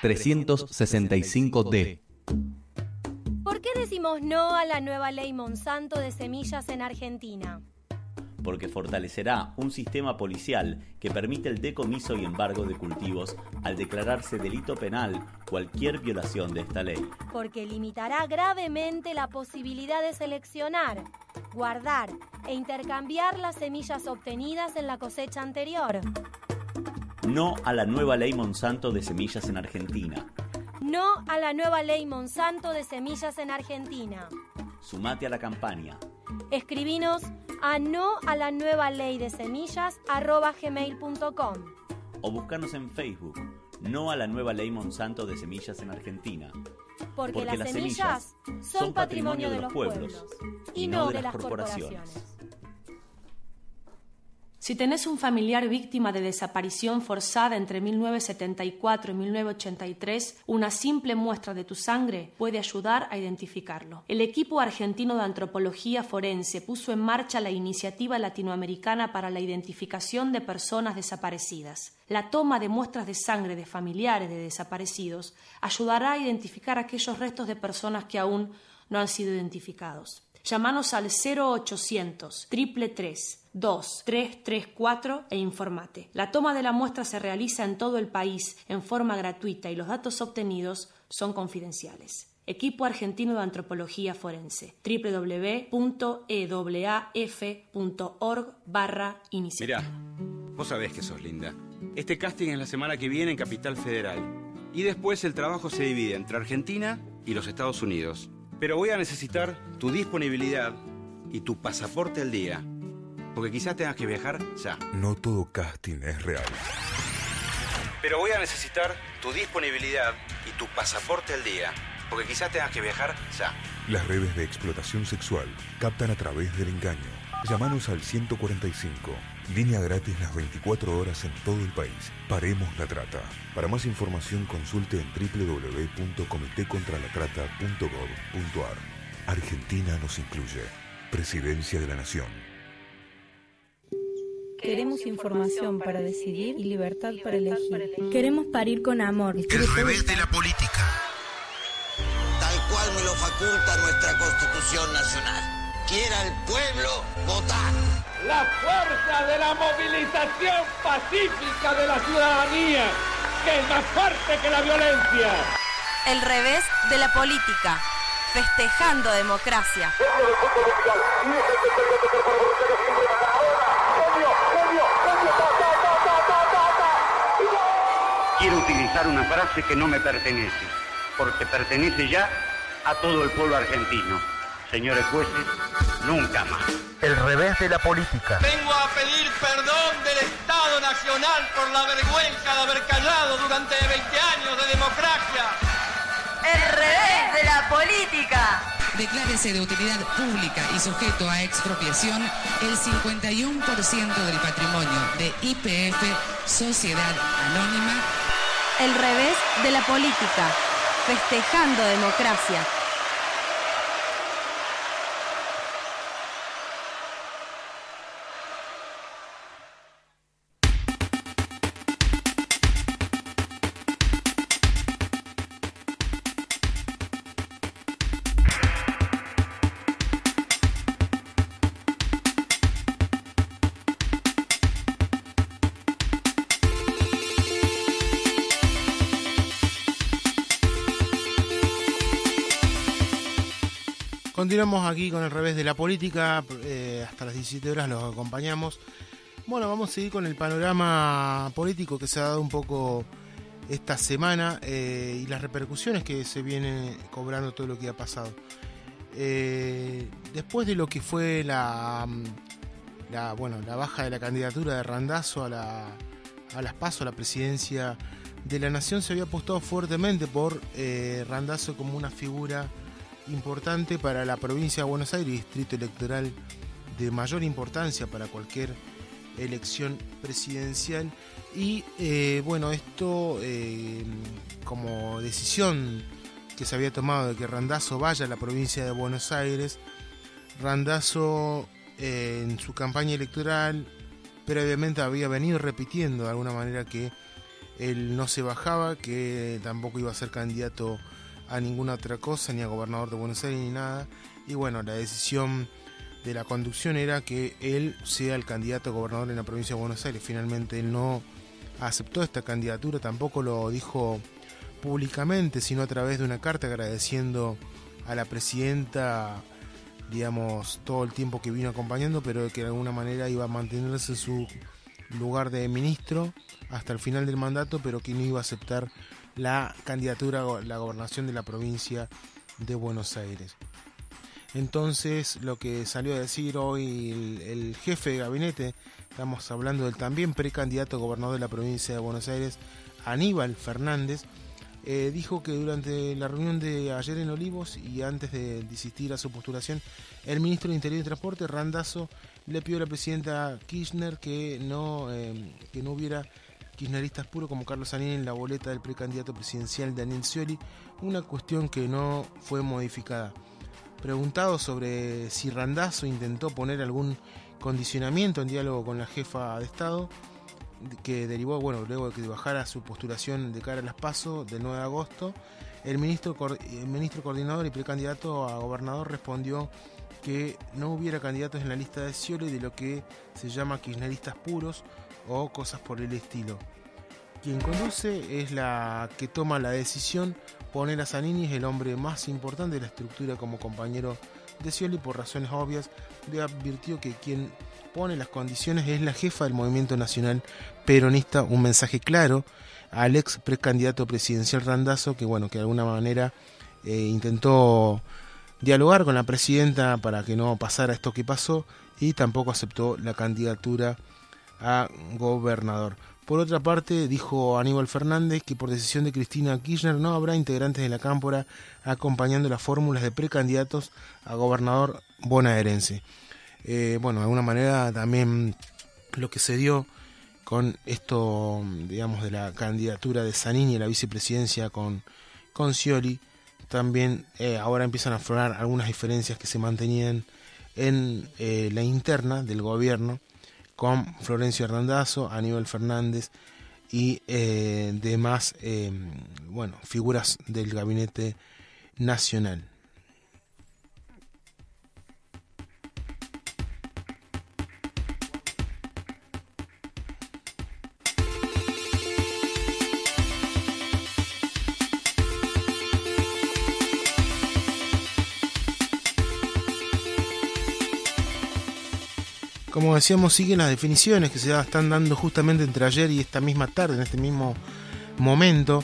365d. ¿Por qué decimos no a la nueva ley Monsanto de semillas en Argentina? Porque fortalecerá un sistema policial que permite el decomiso y embargo de cultivos al declararse delito penal cualquier violación de esta ley. Porque limitará gravemente la posibilidad de seleccionar, guardar e intercambiar las semillas obtenidas en la cosecha anterior. No a la nueva ley Monsanto de semillas en Argentina. No a la nueva ley Monsanto de semillas en Argentina. Sumate a la campaña. Escribinos a noalanuevaleidesemillas@gmail.com o buscanos en Facebook. No a la nueva ley Monsanto de semillas en Argentina. Porque las semillas son patrimonio de los pueblos y no de las corporaciones. Si tenés un familiar víctima de desaparición forzada entre 1974 y 1983, una simple muestra de tu sangre puede ayudar a identificarlo. El equipo argentino de antropología forense puso en marcha la Iniciativa Latinoamericana para la Identificación de Personas Desaparecidas. La toma de muestras de sangre de familiares de desaparecidos ayudará a identificar aquellos restos de personas que aún no han sido identificados. Llámanos al 0800 333 2334 e informate. La toma de la muestra se realiza en todo el país en forma gratuita y los datos obtenidos son confidenciales. Equipo Argentino de Antropología Forense. www.ewaf.org/iniciativa. Mirá, vos sabés que sos linda. Este casting es la semana que viene en Capital Federal. Y después el trabajo se divide entre Argentina y los Estados Unidos. Pero voy a necesitar tu disponibilidad y tu pasaporte al día. Porque quizás tengas que viajar ya. No todo casting es real. Pero voy a necesitar tu disponibilidad y tu pasaporte al día. Porque quizás tengas que viajar ya. Las redes de explotación sexual captan a través del engaño. Llámanos al 145. Línea gratis las 24 horas en todo el país. Paremos la trata. Para más información consulte en www.comitecontralatrata.gov.ar. Argentina nos incluye. Presidencia de la Nación. Queremos información para decidir y libertad para elegir. Queremos parir con amor. El revés de la política. Tal cual me lo faculta nuestra Constitución Nacional. Quiera el pueblo votar. La fuerza de la movilización pacífica de la ciudadanía, que es más fuerte que la violencia. El revés de la política. Festejando democracia. Quiero utilizar una frase que no me pertenece, porque pertenece ya a todo el pueblo argentino. Señores jueces, nunca más. El revés de la política. Vengo a pedir perdón del Estado Nacional por la vergüenza de haber callado durante 20 años de democracia. El revés de la política. Declárese de utilidad pública y sujeto a expropiación el 51% del patrimonio de YPF Sociedad Anónima. El revés de la política. Festejando democracia. Continuamos aquí con el revés de la política, hasta las 17 horas los acompañamos. Bueno, vamos a seguir con el panorama político que se ha dado un poco esta semana y las repercusiones que se vienen cobrando todo lo que ha pasado. Después de lo que fue la baja de la candidatura de Randazzo a las PASO, a la presidencia de la Nación, se había apostado fuertemente por Randazzo como una figura importante para la provincia de Buenos Aires, distrito electoral de mayor importancia para cualquier elección presidencial. Y esto como decisión que se había tomado de que Randazzo vaya a la provincia de Buenos Aires, Randazzo en su campaña electoral previamente había venido repitiendo de alguna manera que él no se bajaba, que tampoco iba a ser candidato a ninguna otra cosa, ni a gobernador de Buenos Aires ni nada. Y bueno, la decisión de la conducción era que él sea el candidato a gobernador en la provincia de Buenos Aires. Finalmente él no aceptó esta candidatura, tampoco lo dijo públicamente, sino a través de una carta agradeciendo a la presidenta, digamos, todo el tiempo que vino acompañando, pero que de alguna manera iba a mantenerse en su lugar de ministro hasta el final del mandato, pero que no iba a aceptar la candidatura a la gobernación de la provincia de Buenos Aires. Entonces, lo que salió a decir hoy el jefe de gabinete, estamos hablando del también precandidato a gobernador de la provincia de Buenos Aires, Aníbal Fernández, dijo que durante la reunión de ayer en Olivos y antes de desistir a su postulación, el ministro de Interior y Transporte, Randazzo, le pidió a la presidenta Kirchner que no hubiera kirchneristas puros como Carlos Zanini en la boleta del precandidato presidencial Daniel Scioli, una cuestión que no fue modificada. Preguntado sobre si Randazzo intentó poner algún condicionamiento en diálogo con la jefa de Estado, que derivó, luego de que bajara su postulación de cara a las PASO del 9 de agosto, el ministro coordinador y precandidato a gobernador respondió que no hubiera candidatos en la lista de Scioli de lo que se llama kirchneristas puros o cosas por el estilo. Quien conduce es la que toma la decisión. Poner a Zanini es el hombre más importante de la estructura como compañero de Scioli por razones obvias. Le advirtió que quien pone las condiciones es la jefa del Movimiento Nacional Peronista, un mensaje claro al ex precandidato presidencial Randazzo, que de alguna manera intentó dialogar con la presidenta para que no pasara esto que pasó, y tampoco aceptó la candidatura a gobernador. Por otra parte, dijo Aníbal Fernández que por decisión de Cristina Kirchner no habrá integrantes de la Cámpora acompañando las fórmulas de precandidatos a gobernador bonaerense. De alguna manera también lo que se dio con esto, digamos, de la candidatura de Zanini a la vicepresidencia con Scioli, también ahora empiezan a aflorar algunas diferencias que se mantenían en la interna del gobierno, con Florencio Randazzo, Aníbal Fernández y demás figuras del gabinete nacional. Como decíamos, siguen las definiciones que se están dando justamente entre ayer y esta misma tarde, en este mismo momento.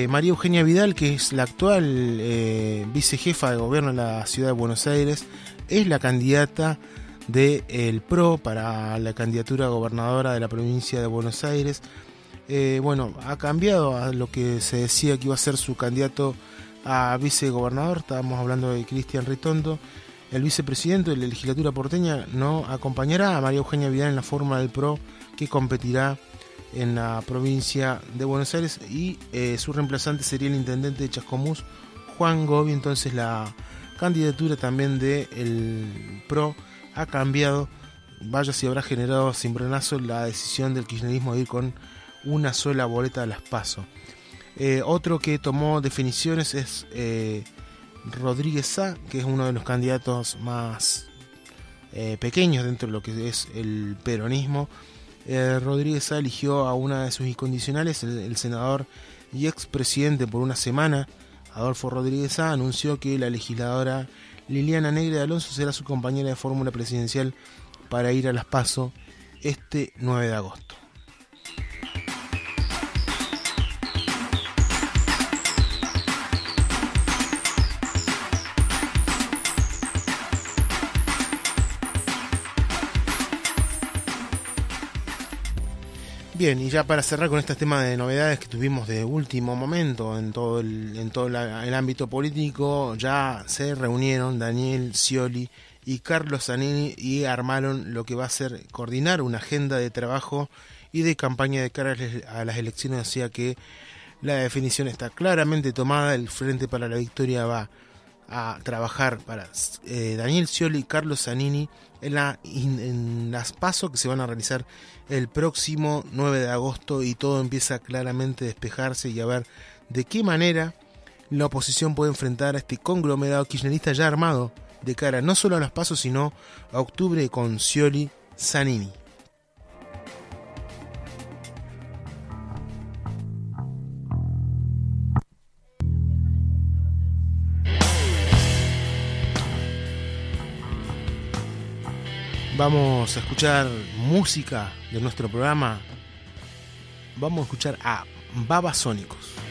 María Eugenia Vidal, que es la actual vicejefa de gobierno de la ciudad de Buenos Aires, es la candidata del PRO para la candidatura a gobernadora de la provincia de Buenos Aires. Ha cambiado a lo que se decía que iba a ser su candidato a vicegobernador. Estábamos hablando de Cristian Ritondo. El vicepresidente de la legislatura porteña no acompañará a María Eugenia Vidal en la fórmula del PRO, que competirá en la provincia de Buenos Aires, y su reemplazante sería el intendente de Chascomús, Juan Gobi. Entonces la candidatura también del PRO ha cambiado. Vaya si habrá generado cimbronazo la decisión del kirchnerismo de ir con una sola boleta a las PASO. Otro que tomó definiciones es Rodríguez Sá, que es uno de los candidatos más pequeños dentro de lo que es el peronismo. Rodríguez Sá eligió a una de sus incondicionales, el senador y expresidente por una semana, Adolfo Rodríguez Sá, anunció que la legisladora Liliana Negre de Alonso será su compañera de fórmula presidencial para ir a las PASO este 9 de agosto. Bien, y ya para cerrar con este tema de novedades que tuvimos de último momento en todo el ámbito político, ya se reunieron Daniel Scioli y Carlos Zanini y armaron lo que va a ser coordinar una agenda de trabajo y de campaña de cara a las elecciones, o sea que la definición está claramente tomada. El Frente para la Victoria va a trabajar para Daniel Scioli y Carlos Zanini en las PASO que se van a realizar el próximo 9 de agosto, y todo empieza claramente a despejarse y a ver de qué manera la oposición puede enfrentar a este conglomerado kirchnerista ya armado de cara no solo a las PASO sino a octubre con Scioli Zanini. Vamos a escuchar música de nuestro programa. Vamos a escuchar a Babasónicos.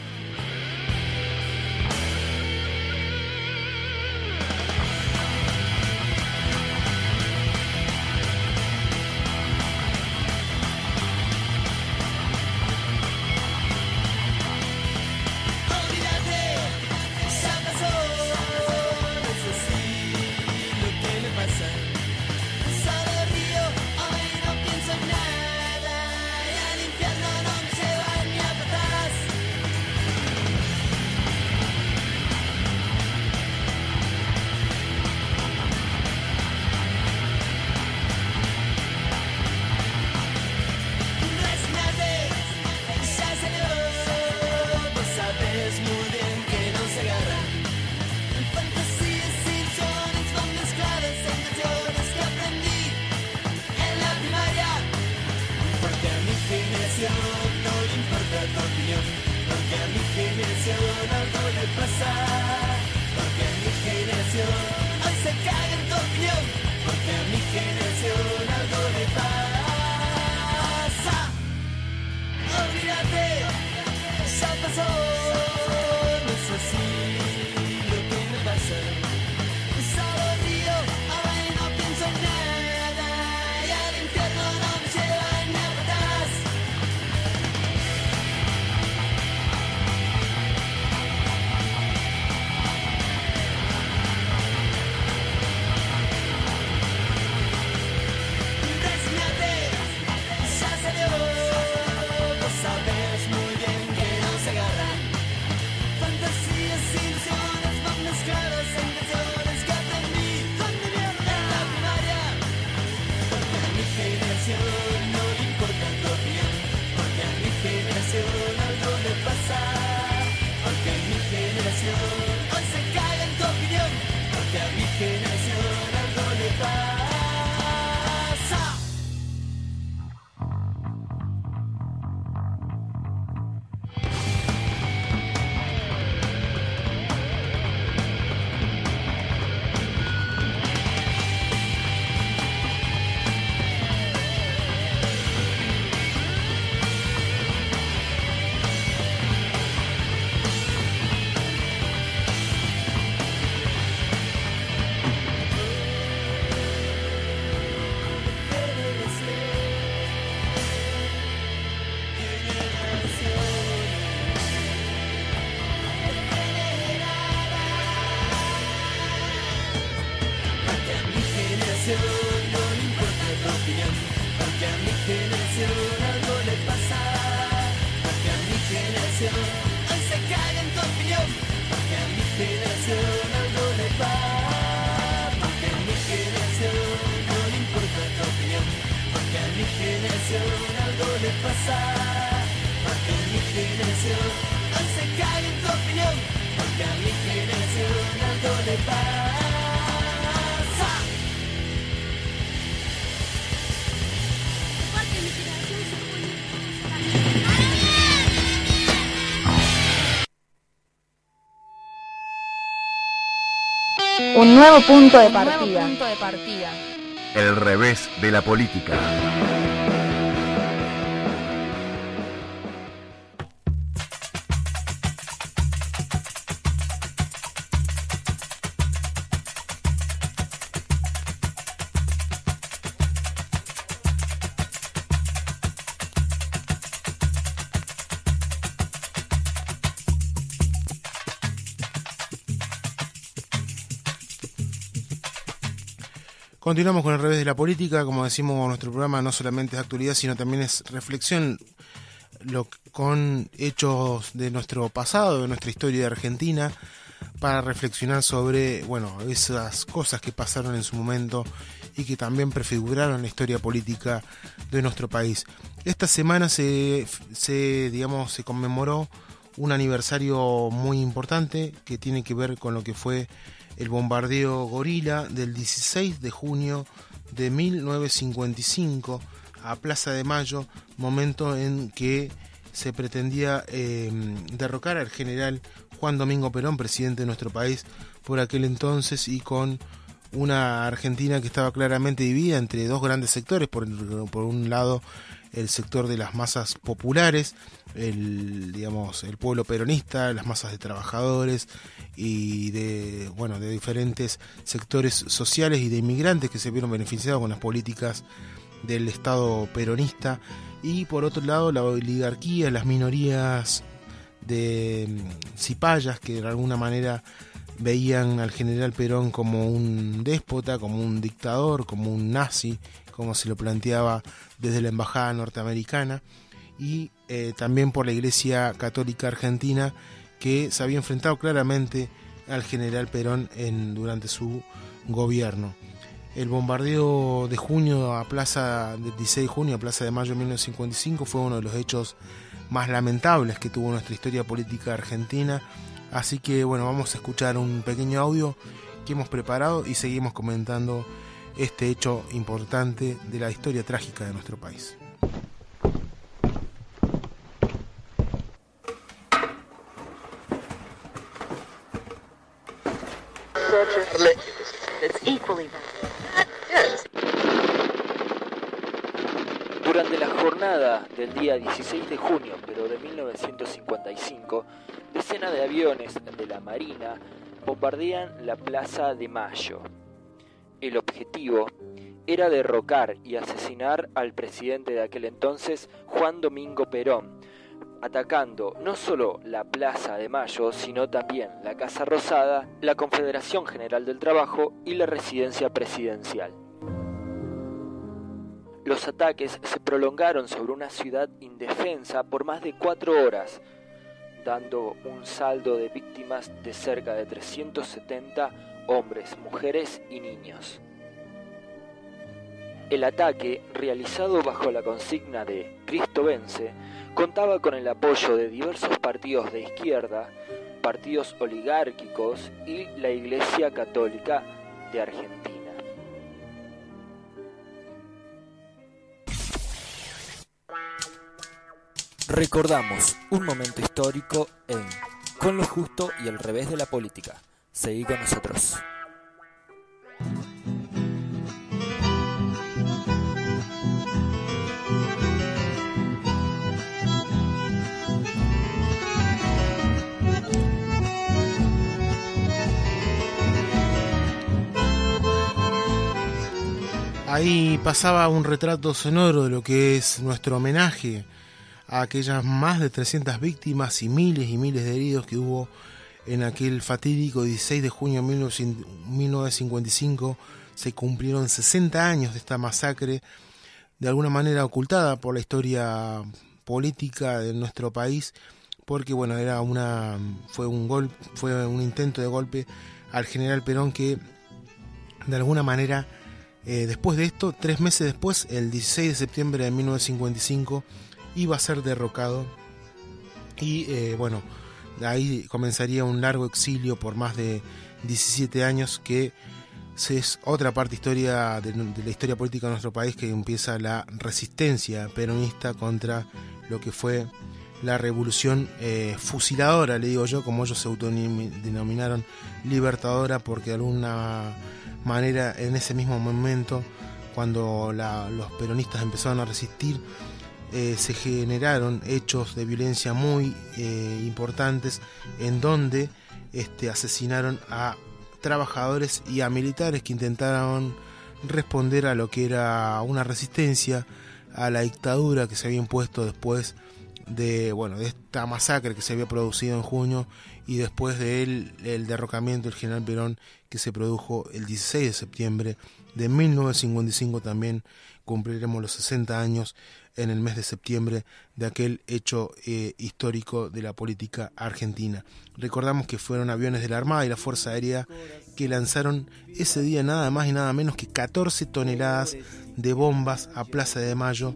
Un nuevo punto de partida. El revés de la política. Continuamos con el revés de la política. Como decimos, nuestro programa no solamente es actualidad, sino también es reflexión con hechos de nuestro pasado, de nuestra historia de Argentina, para reflexionar sobre, esas cosas que pasaron en su momento y que también prefiguraron la historia política de nuestro país. Esta semana se conmemoró un aniversario muy importante que tiene que ver con lo que fue el bombardeo gorila del 16 de junio de 1955 a Plaza de Mayo, momento en que se pretendía derrocar al general Juan Domingo Perón, presidente de nuestro país por aquel entonces, y con una Argentina que estaba claramente dividida entre dos grandes sectores. Por un lado, el sector de las masas populares, el pueblo peronista, las masas de trabajadores y de diferentes sectores sociales y de inmigrantes que se vieron beneficiados con las políticas del Estado peronista, y por otro lado la oligarquía, las minorías de cipayas que de alguna manera veían al general Perón como un déspota, como un dictador, como un nazi, como se lo planteaba desde la embajada norteamericana, y también por la Iglesia Católica Argentina, que se había enfrentado claramente al general Perón durante su gobierno. El bombardeo de junio del 16 de junio a Plaza de Mayo de 1955 fue uno de los hechos más lamentables que tuvo nuestra historia política argentina. Así que vamos a escuchar un pequeño audio que hemos preparado y seguimos comentando este hecho importante de la historia trágica de nuestro país. Durante la jornada del día 16 de junio, pero de 1955, decenas de aviones de la Marina bombardean la Plaza de Mayo. El objetivo era derrocar y asesinar al presidente de aquel entonces, Juan Domingo Perón, atacando no solo la Plaza de Mayo, sino también la Casa Rosada, la Confederación General del Trabajo y la residencia presidencial. Los ataques se prolongaron sobre una ciudad indefensa por más de 4 horas, dando un saldo de víctimas de cerca de 370 hombres, mujeres y niños. El ataque, realizado bajo la consigna de Cristo vence, contaba con el apoyo de diversos partidos de izquierda, partidos oligárquicos y la Iglesia Católica de Argentina. Recordamos un momento histórico en Con lo justo y el revés de la política. Seguí con nosotros. Ahí pasaba un retrato sonoro de lo que es nuestro homenaje a aquellas más de 300 víctimas y miles de heridos que hubo en aquel fatídico 16 de junio de 1955. Se cumplieron 60 años de esta masacre, de alguna manera ocultada por la historia política de nuestro país, porque fue un intento de golpe al general Perón que de alguna manera después de esto, 3 meses después, el 16 de septiembre de 1955, iba a ser derrocado y de ahí comenzaría un largo exilio por más de 17 años, que es otra parte de la historia política de nuestro país, que empieza la resistencia peronista contra lo que fue la revolución fusiladora, le digo yo, como ellos se autodenominaron, libertadora, porque de alguna manera en ese mismo momento, cuando los peronistas empezaron a resistir, se generaron hechos de violencia muy importantes, en donde asesinaron a trabajadores y a militares que intentaron responder a lo que era una resistencia a la dictadura que se había impuesto después de esta masacre que se había producido en junio, y después del derrocamiento del general Perón, que se produjo el 16 de septiembre de 1955 también cumpliremos los 60 años en el mes de septiembre de aquel hecho histórico de la política argentina. Recordamos que fueron aviones de la Armada y la Fuerza Aérea que lanzaron ese día nada más y nada menos que 14 toneladas de bombas a Plaza de Mayo.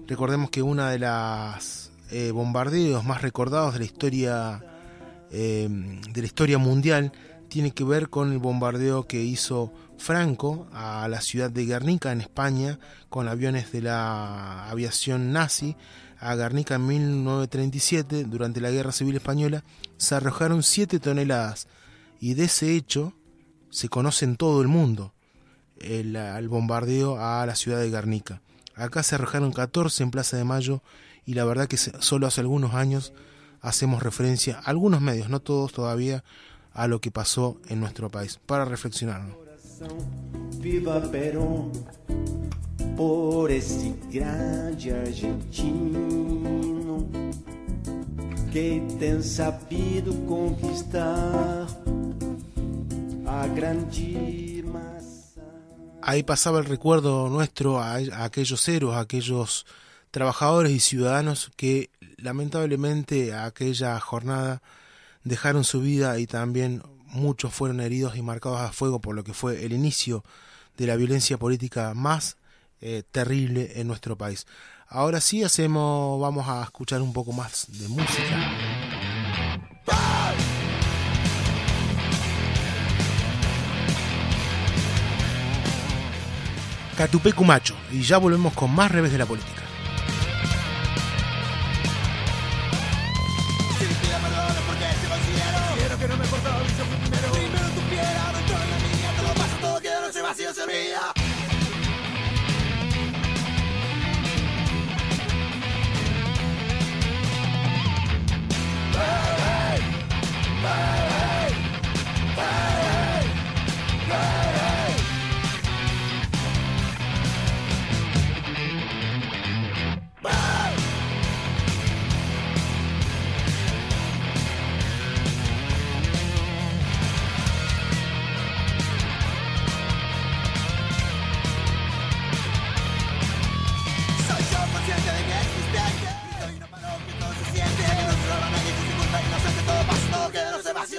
Recordemos que una de las bombardeos más recordados de la historia mundial tiene que ver con el bombardeo que hizo Franco a la ciudad de Guernica en España con aviones de la aviación nazi a Guernica en 1937. Durante la Guerra Civil Española se arrojaron 7 toneladas y de ese hecho se conoce en todo el mundo el bombardeo a la ciudad de Guernica. Acá se arrojaron 14 en Plaza de Mayo y la verdad que solo hace algunos años hacemos referencia, algunos medios, no todos todavía, a lo que pasó en nuestro país, para reflexionarlo. Viva Perón, por esse grande argentino que tem sabido conquistar a grande massa. Ahí pasaba el recuerdo nuestro a aquellos héroes, a aquellos trabajadores y ciudadanos que lamentablemente a aquella jornada dejaron su vida y también muchos fueron heridos y marcados a fuego por lo que fue el inicio de la violencia política más terrible en nuestro país. Ahora sí vamos a escuchar un poco más de música. Catupecu Macho, y ya volvemos con más Revés de la Política. Que no me importaba, yo fui primero. Primero tu piel, ahora yo en la mía. Todo pasa, todo queda, no se vacío, se olvida.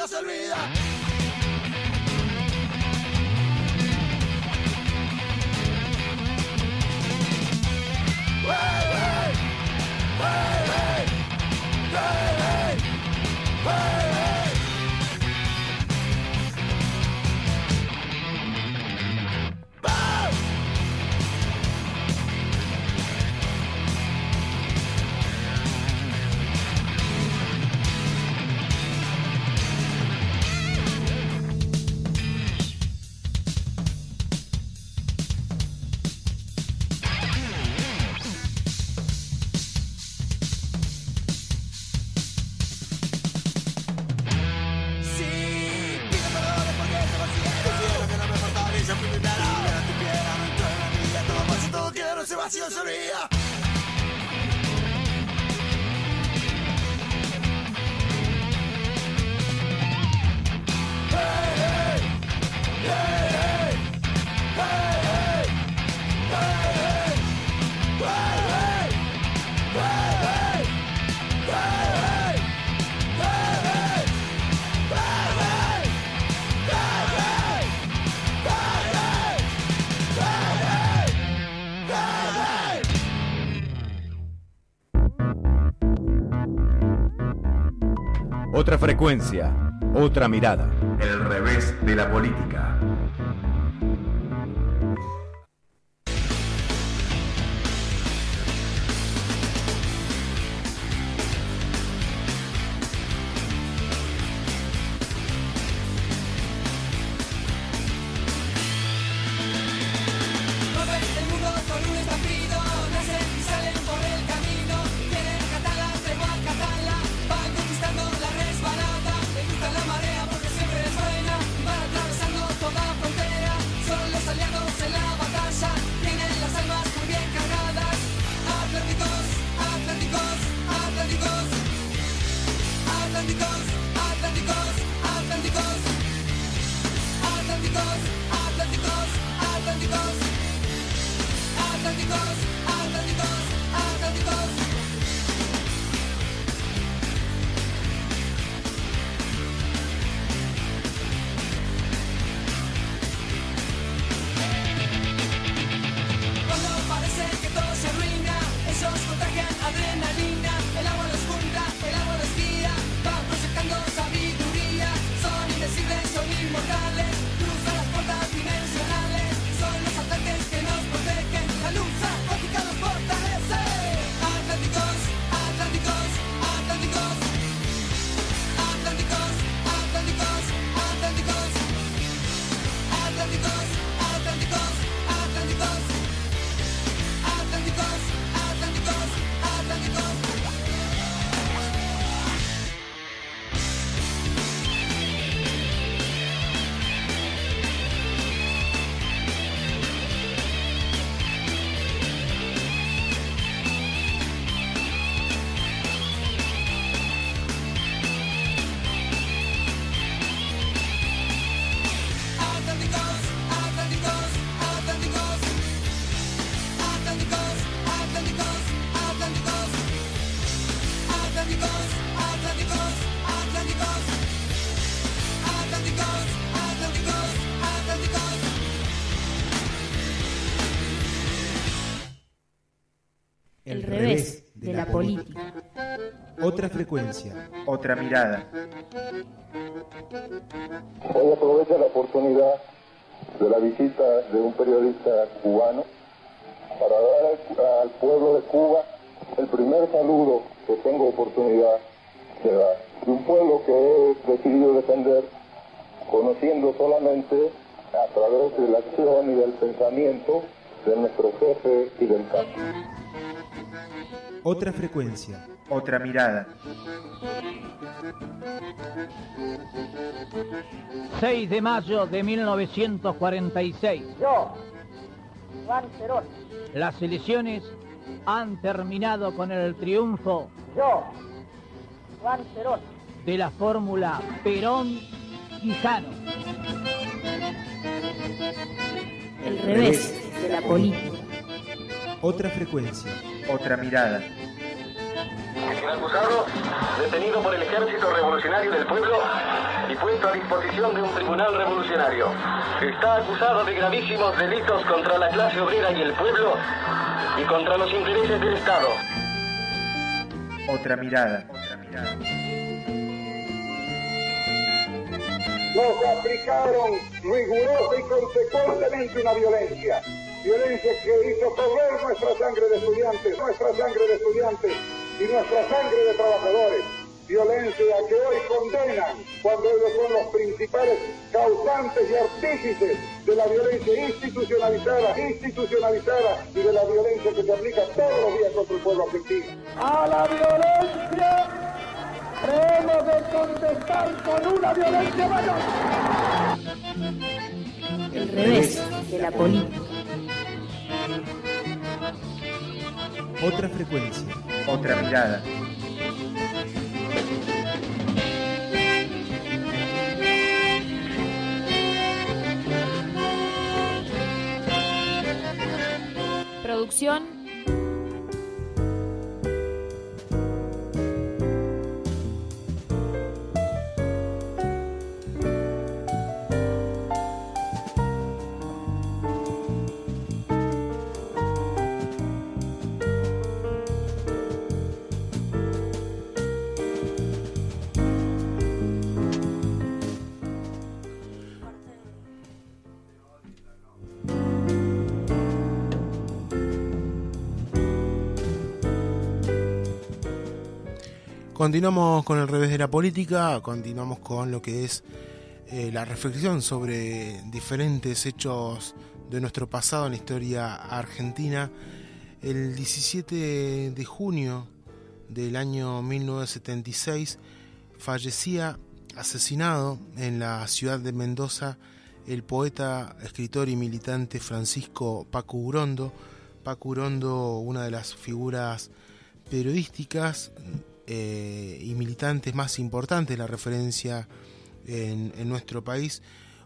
Se olvida. Vacío se olvida. Otra frecuencia, otra mirada. El revés de la política. Conquistando la resbalada, le gusta la marea porque siempre es buena, van atravesando El revés de la política. Otra frecuencia, otra mirada. Hoy aprovecho la oportunidad de la visita de un periodista cubano para dar al pueblo de Cuba el primer saludo que tengo oportunidad de dar. De un pueblo que he decidido defender conociendo solamente a través de la acción y del pensamiento de nuestro jefe y del campo. Otra frecuencia, otra mirada. 6 de mayo de 1946. Yo, Juan Perón. Las elecciones han terminado con el triunfo. Yo, Juan Perón. De la fórmula Perón-Quijano. El revés de la política. Otra frecuencia, otra mirada. El acusado, detenido por el Ejército Revolucionario del Pueblo y puesto a disposición de un tribunal revolucionario, está acusado de gravísimos delitos contra la clase obrera y el pueblo y contra los intereses del Estado. Otra mirada, otra mirada. Nos aplicaron rigurosa y consecuentemente una violencia que hizo correr nuestra sangre de estudiantes y nuestra sangre de trabajadores, violencia que hoy condenan cuando ellos son los principales causantes y artífices de la violencia institucionalizada y de la violencia que se aplica todos los días contra el pueblo argentino. A la violencia hemos de contestar con una violencia mayor. El revés de la política. Otra frecuencia, otra mirada. Producción Continuamos con el revés de la política, continuamos con lo que es la reflexión sobre diferentes hechos de nuestro pasado en la historia argentina. El 17 de junio del año 1976 fallecía asesinado en la ciudad de Mendoza el poeta, escritor y militante Francisco Paco Urondo. Paco Urondo, una de las figuras periodísticas y militantes más importantes de la referencia en nuestro país,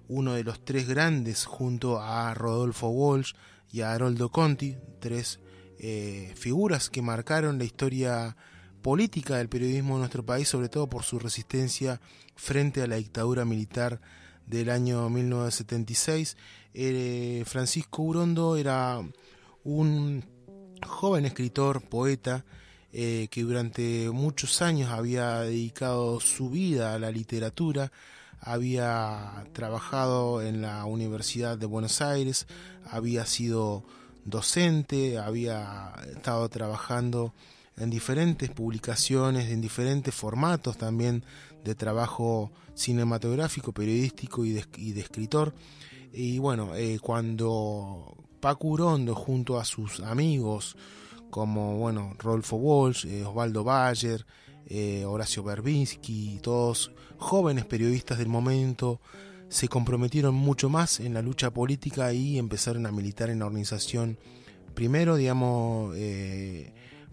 uno de los tres grandes junto a Rodolfo Walsh y a Haroldo Conti, tres figuras que marcaron la historia política del periodismo de nuestro país, sobre todo por su resistencia frente a la dictadura militar del año 1976. Francisco Urondo era un joven escritor, poeta, que durante muchos años había dedicado su vida a la literatura, había trabajado en la Universidad de Buenos Aires, había sido docente, había estado trabajando en diferentes publicaciones, en diferentes formatos también de trabajo cinematográfico, periodístico y de escritor. Y bueno, cuando Paco Urondo junto a sus amigos como Rodolfo Walsh, Osvaldo Bayer, Horacio Verbinski, todos jóvenes periodistas del momento, se comprometieron mucho más en la lucha política y empezaron a militar en la organización. Primero,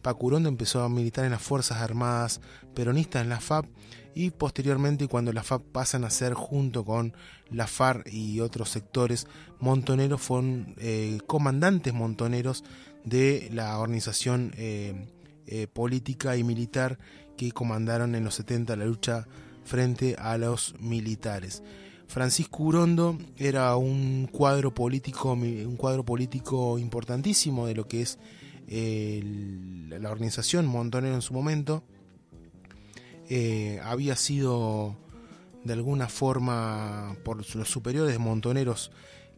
Paco Urondo empezó a militar en las Fuerzas Armadas peronistas, en la FAP, y posteriormente, cuando la FAP pasan a ser, junto con la FARC y otros sectores montoneros, fueron comandantes montoneros de la organización política y militar que comandaron en los 70 la lucha frente a los militares. Francisco Urondo era un cuadro político importantísimo de lo que es la organización Montonero en su momento había sido de alguna forma por los superiores montoneros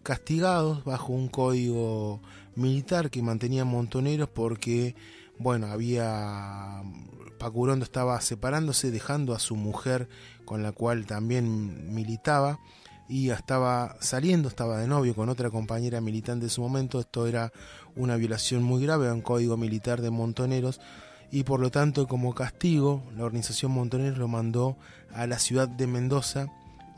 castigados bajo un código militar que mantenía montoneros porque, bueno, Pacurondo estaba separándose, dejando a su mujer con la cual también militaba, y estaba de novio con otra compañera militante de su momento. Esto era una violación muy grave a un código militar de montoneros, y por lo tanto, como castigo, la organización Montoneros lo mandó a la ciudad de Mendoza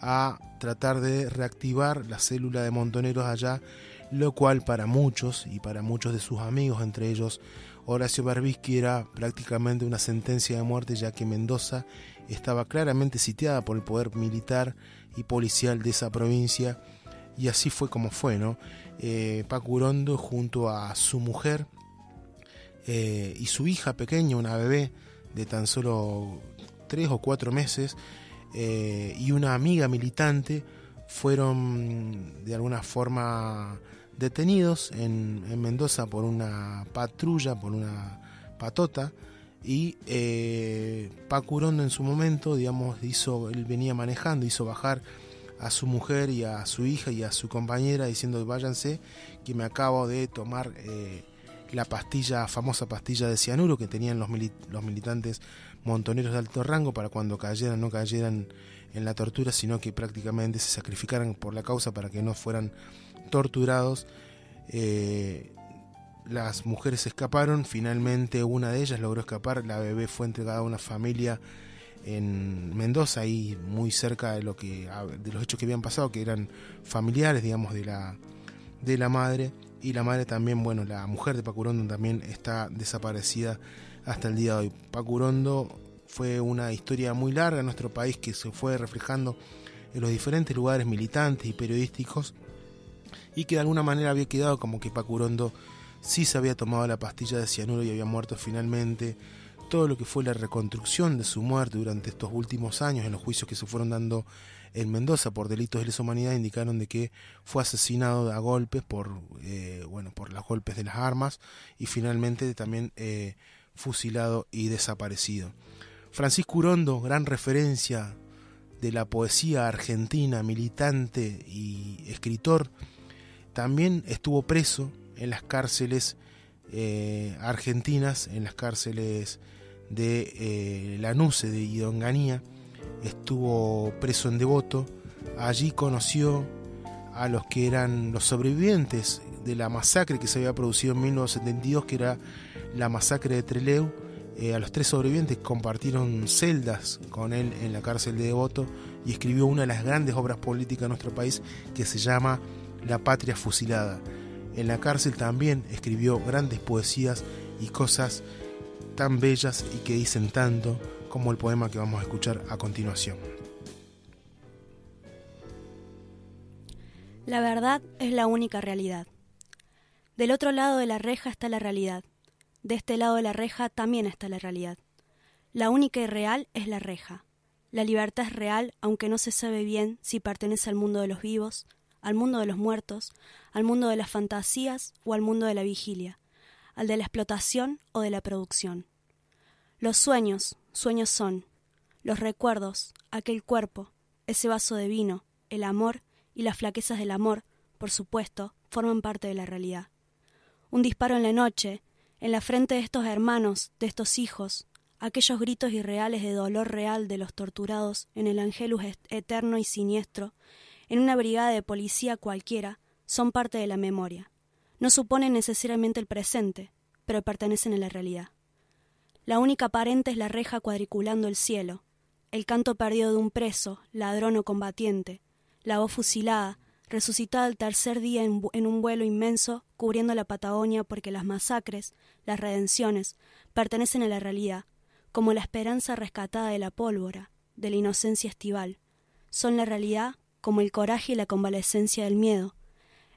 a tratar de reactivar la célula de montoneros allá, lo cual para muchos de sus amigos, entre ellos Horacio Berbisky, era prácticamente una sentencia de muerte, ya que Mendoza estaba claramente sitiada por el poder militar y policial de esa provincia, y así fue como fue, ¿no? Pacurondo, junto a su mujer y su hija pequeña, una bebé de tan solo 3 o 4 meses, y una amiga militante, fueron de alguna forma detenidos en Mendoza por una patrulla, por una patota, y Pacurondo en su momento, digamos, él venía manejando, hizo bajar a su mujer y a su hija y a su compañera diciendo: váyanse, que me acabo de tomar la famosa pastilla de cianuro que tenían los militantes montoneros de alto rango para cuando no cayeran en la tortura, sino que prácticamente se sacrificaran por la causa para que no fueran torturados. Las mujeres escaparon, finalmente una de ellas logró escapar, la bebé fue entregada a una familia en Mendoza, ahí muy cerca de los hechos que habían pasado, que eran familiares, digamos, de la madre, y la madre también, bueno, la mujer de Pacurondo también está desaparecida hasta el día de hoy. Pacurondo fue una historia muy larga en nuestro país que se fue reflejando en los diferentes lugares militantes y periodísticos, y que de alguna manera había quedado como que Pacurondo sí se había tomado la pastilla de cianuro y había muerto finalmente. Todo lo que fue la reconstrucción de su muerte durante estos últimos años en los juicios que se fueron dando en Mendoza por delitos de lesa humanidad indicaron de que fue asesinado a golpes por los golpes de las armas, y finalmente también fusilado y desaparecido. Francisco Urondo, gran referencia de la poesía argentina, militante y escritor, también estuvo preso en las cárceles argentinas, en las cárceles de Lanuse y de Onganía. Estuvo preso en Devoto. Allí conoció a los que eran los sobrevivientes de la masacre que se había producido en 1972, que era la masacre de Trelew. A los 3 sobrevivientes compartieron celdas con él en la cárcel de Devoto, y escribió una de las grandes obras políticas de nuestro país, que se llama La Patria Fusilada. En la cárcel también escribió grandes poesías y cosas tan bellas y que dicen tanto, como el poema que vamos a escuchar a continuación. La verdad es la única realidad. Del otro lado de la reja está la realidad. De este lado de la reja también está la realidad. La única y real es la reja. La libertad es real, aunque no se sabe bien si pertenece al mundo de los vivos, al mundo de los muertos, al mundo de las fantasías o al mundo de la vigilia, al de la explotación o de la producción. Los sueños son, los recuerdos, aquel cuerpo, ese vaso de vino, el amor y las flaquezas del amor, por supuesto, forman parte de la realidad. Un disparo en la noche, en la frente de estos hermanos, de estos hijos, aquellos gritos irreales de dolor real de los torturados en el Angelus eterno y siniestro, en una brigada de policía cualquiera, son parte de la memoria. No suponen necesariamente el presente, pero pertenecen a la realidad. La única aparente es la reja cuadriculando el cielo, el canto perdido de un preso, ladrón o combatiente, la voz fusilada, resucitada el tercer día en un vuelo inmenso cubriendo la Patagonia, porque las masacres, las redenciones, pertenecen a la realidad, como la esperanza rescatada de la pólvora, de la inocencia estival. Son la realidad como el coraje y la convalescencia del miedo,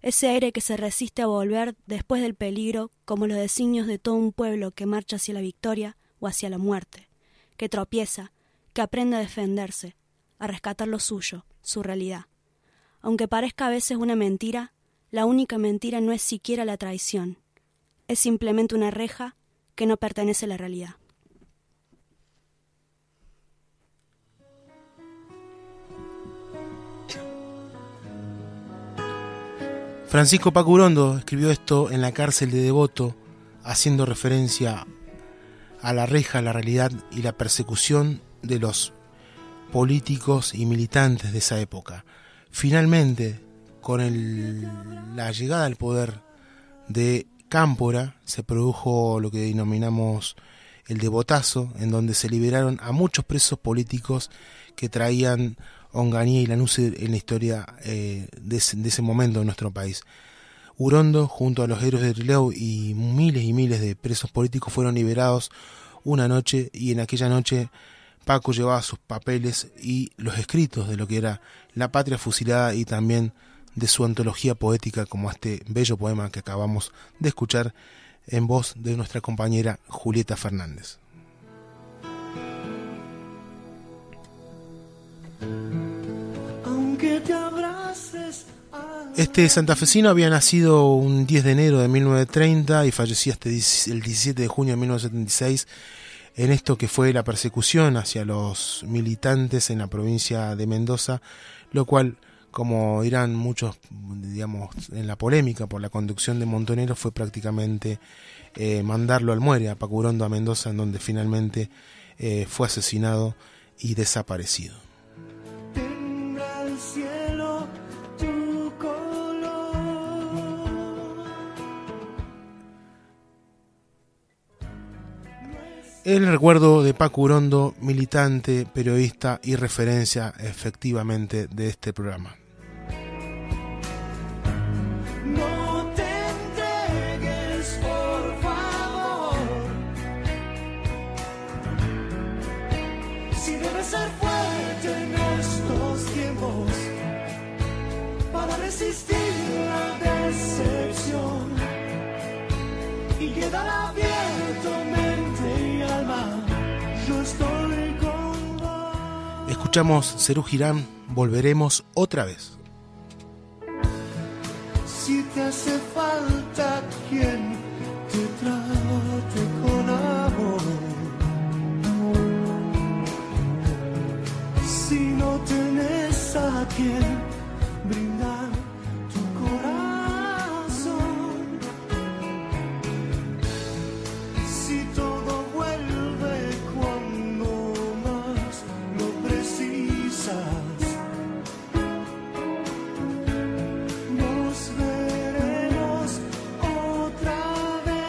ese aire que se resiste a volver después del peligro, como los designios de todo un pueblo que marcha hacia la victoria o hacia la muerte, que tropieza, que aprende a defenderse, a rescatar lo suyo, su realidad. Aunque parezca a veces una mentira, la única mentira no es siquiera la traición. es simplemente una reja que no pertenece a la realidad. Francisco Paco Urondo escribió esto en la cárcel de Devoto, haciendo referencia a la reja, la realidad y la persecución de los políticos y militantes de esa época. Finalmente, con la llegada al poder de Cámpora, se produjo lo que denominamos el Devotazo, en donde se liberaron a muchos presos políticos que traían Onganía y Lanús en la historia de ese momento en nuestro país. Urondo, junto a los héroes de Trelew y miles de presos políticos, fueron liberados una noche, y en aquella noche Paco llevaba sus papeles y los escritos de lo que era la patria fusilada, y también de su antología poética, como este bello poema que acabamos de escuchar en voz de nuestra compañera Julieta Fernández. Este santafesino había nacido un 10 de enero de 1930 y fallecía el 17 de junio de 1976 en esto que fue la persecución hacia los militantes en la provincia de Mendoza, lo cual, como dirán muchos, digamos, en la polémica por la conducción de Montonero, fue prácticamente mandarlo al muere a Paco Urondo a Mendoza, en donde finalmente fue asesinado y desaparecido. El recuerdo de Paco Urondo, militante, periodista y referencia efectivamente de este programa. No te entregues, por favor. Si debes ser fuerte en estos tiempos para resistir la decepción y quedar abierto mente y alma, yo estoy con vos. Escuchamos Serú Girán, Volveremos otra vez. Si te hace falta quien te trate con amor, si no tenés a quien brindar tu corazón, si todo vuelve cuando más lo precisas, nos veremos otra vez.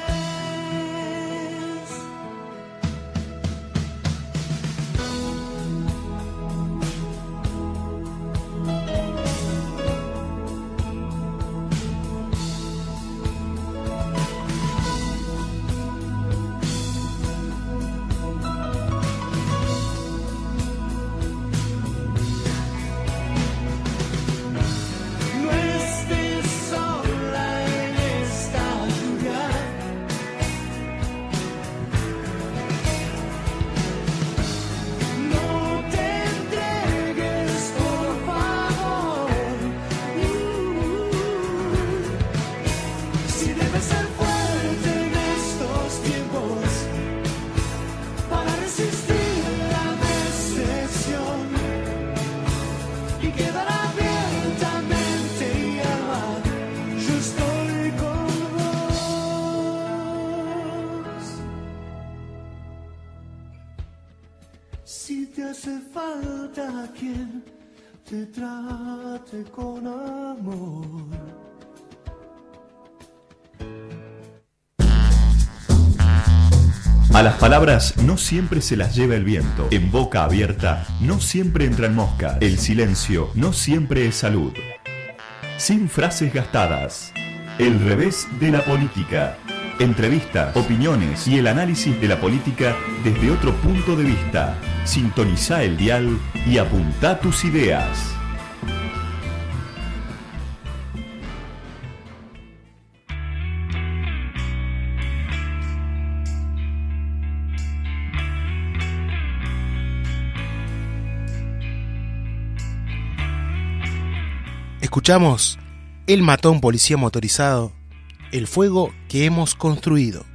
No estés sola en esta lluvia, no te entregues, por favor. Si debes ser fuerte en estos tiempos para resistir la decepción y quedar abiertamente y alma, yo estoy con vos. Si te hace falta quien te trate con amor, A las palabras no siempre se las lleva el viento. En boca abierta no siempre entran moscas. El silencio no siempre es salud. Sin frases gastadas. El revés de la política. Entrevistas, opiniones y el análisis de la política desde otro punto de vista. Sintoniza el dial y apunta tus ideas. Escuchamos Él mató a un policía motorizado el fuego que hemos construido.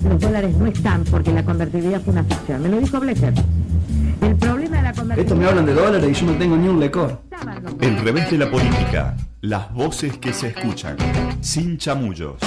los dólares no están porque la convertibilidad fue una ficción. Me lo dijo Blecher. El problema de la convertibilidad... Estos me hablan de dólares y yo no tengo ni un lecor. El revés de la política. Las voces que se escuchan. Sin chamullos.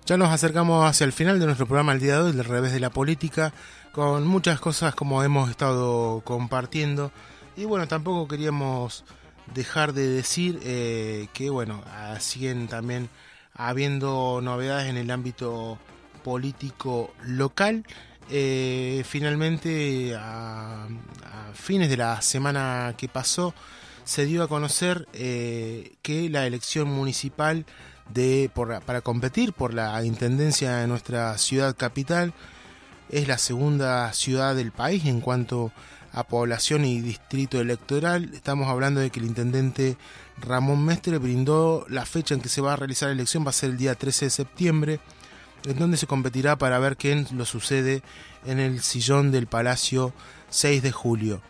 Ya nos acercamos hacia el final de nuestro programa el día de hoy, del revés de la política, con muchas cosas como hemos estado compartiendo. Y bueno, tampoco queríamos dejar de decir que bueno, siguen también habiendo novedades en el ámbito político local. Finalmente, a fines de la semana que pasó, se dio a conocer que la elección municipal para competir por la intendencia de nuestra ciudad capital, es la segunda ciudad del país en cuanto a población y distrito electoral. Estamos hablando de que el intendente Ramón Mestre brindó la fecha en que se va a realizar la elección, va a ser el día 13 de septiembre, en donde se competirá para ver quién lo sucede en el sillón del Palacio 6 de julio.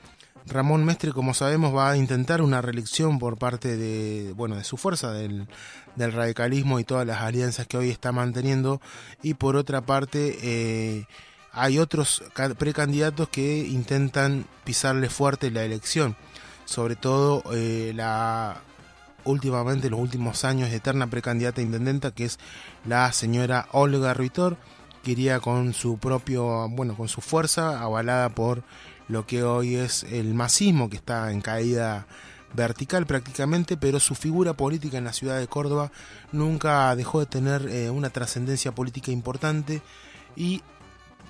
Ramón Mestre, como sabemos, va a intentar una reelección por parte de su fuerza, del radicalismo y todas las alianzas que hoy está manteniendo, y por otra parte hay otros precandidatos que intentan pisarle fuerte la elección, sobre todo últimamente, en los últimos años, eterna precandidata a intendenta, que es la señora Olga Ruitor, que iría con su fuerza, avalada por lo que hoy es el masismo, que está en caída vertical prácticamente, pero su figura política en la ciudad de Córdoba nunca dejó de tener una trascendencia política importante, y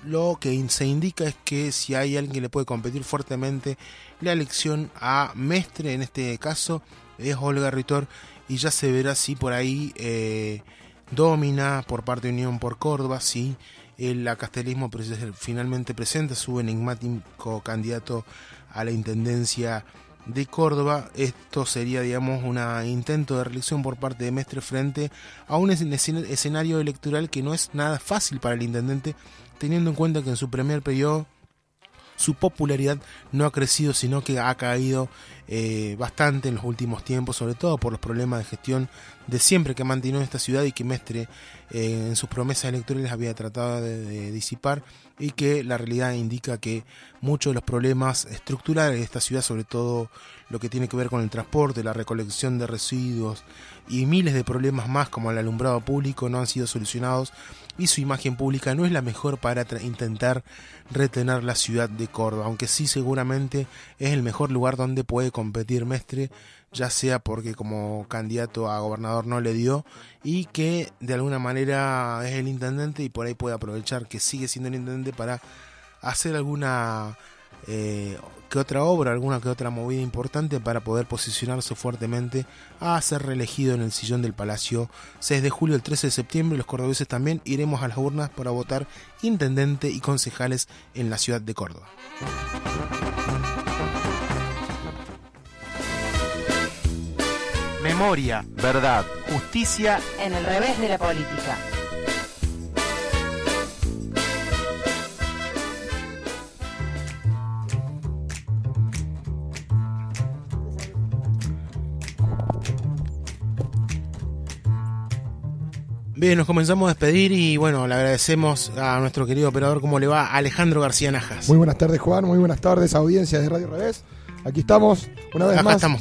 lo que se indica es que si hay alguien que le puede competir fuertemente la elección a Mestre, en este caso es Olga Ruitor, y ya se verá si por ahí domina por parte de Unión por Córdoba, si el castelismo finalmente presenta su enigmático candidato a la intendencia de Córdoba. Esto sería, digamos, un intento de reelección por parte de Mestre frente a un escenario electoral que no es nada fácil para el intendente, teniendo en cuenta que en su primer periodo su popularidad no ha crecido, sino que ha caído bastante en los últimos tiempos, sobre todo por los problemas de gestión de siempre que ha mantenido esta ciudad, y que Mestre en sus promesas electorales había tratado de disipar, y que la realidad indica que muchos de los problemas estructurales de esta ciudad, sobre todo lo que tiene que ver con el transporte, la recolección de residuos y miles de problemas más como el alumbrado público, no han sido solucionados, y su imagen pública no es la mejor para intentar retener la ciudad de Córdoba, aunque sí seguramente es el mejor lugar donde puede competir Mestre, ya sea porque como candidato a gobernador no le dio, y que de alguna manera es el intendente y por ahí puede aprovechar que sigue siendo el intendente para hacer alguna que otra obra, alguna que otra movida importante para poder posicionarse fuertemente a ser reelegido en el sillón del Palacio 6 de julio, el 13 de septiembre. Los cordobeses también iremos a las urnas para votar intendente y concejales en la ciudad de Córdoba. Memoria, verdad, justicia en el revés de la política. Bien, nos comenzamos a despedir y bueno, le agradecemos a nuestro querido operador. ¿Cómo le va? Alejandro García Najas. Muy buenas tardes, Juan, muy buenas tardes, audiencia de Radio Revés. Aquí estamos, una vez más. Estamos.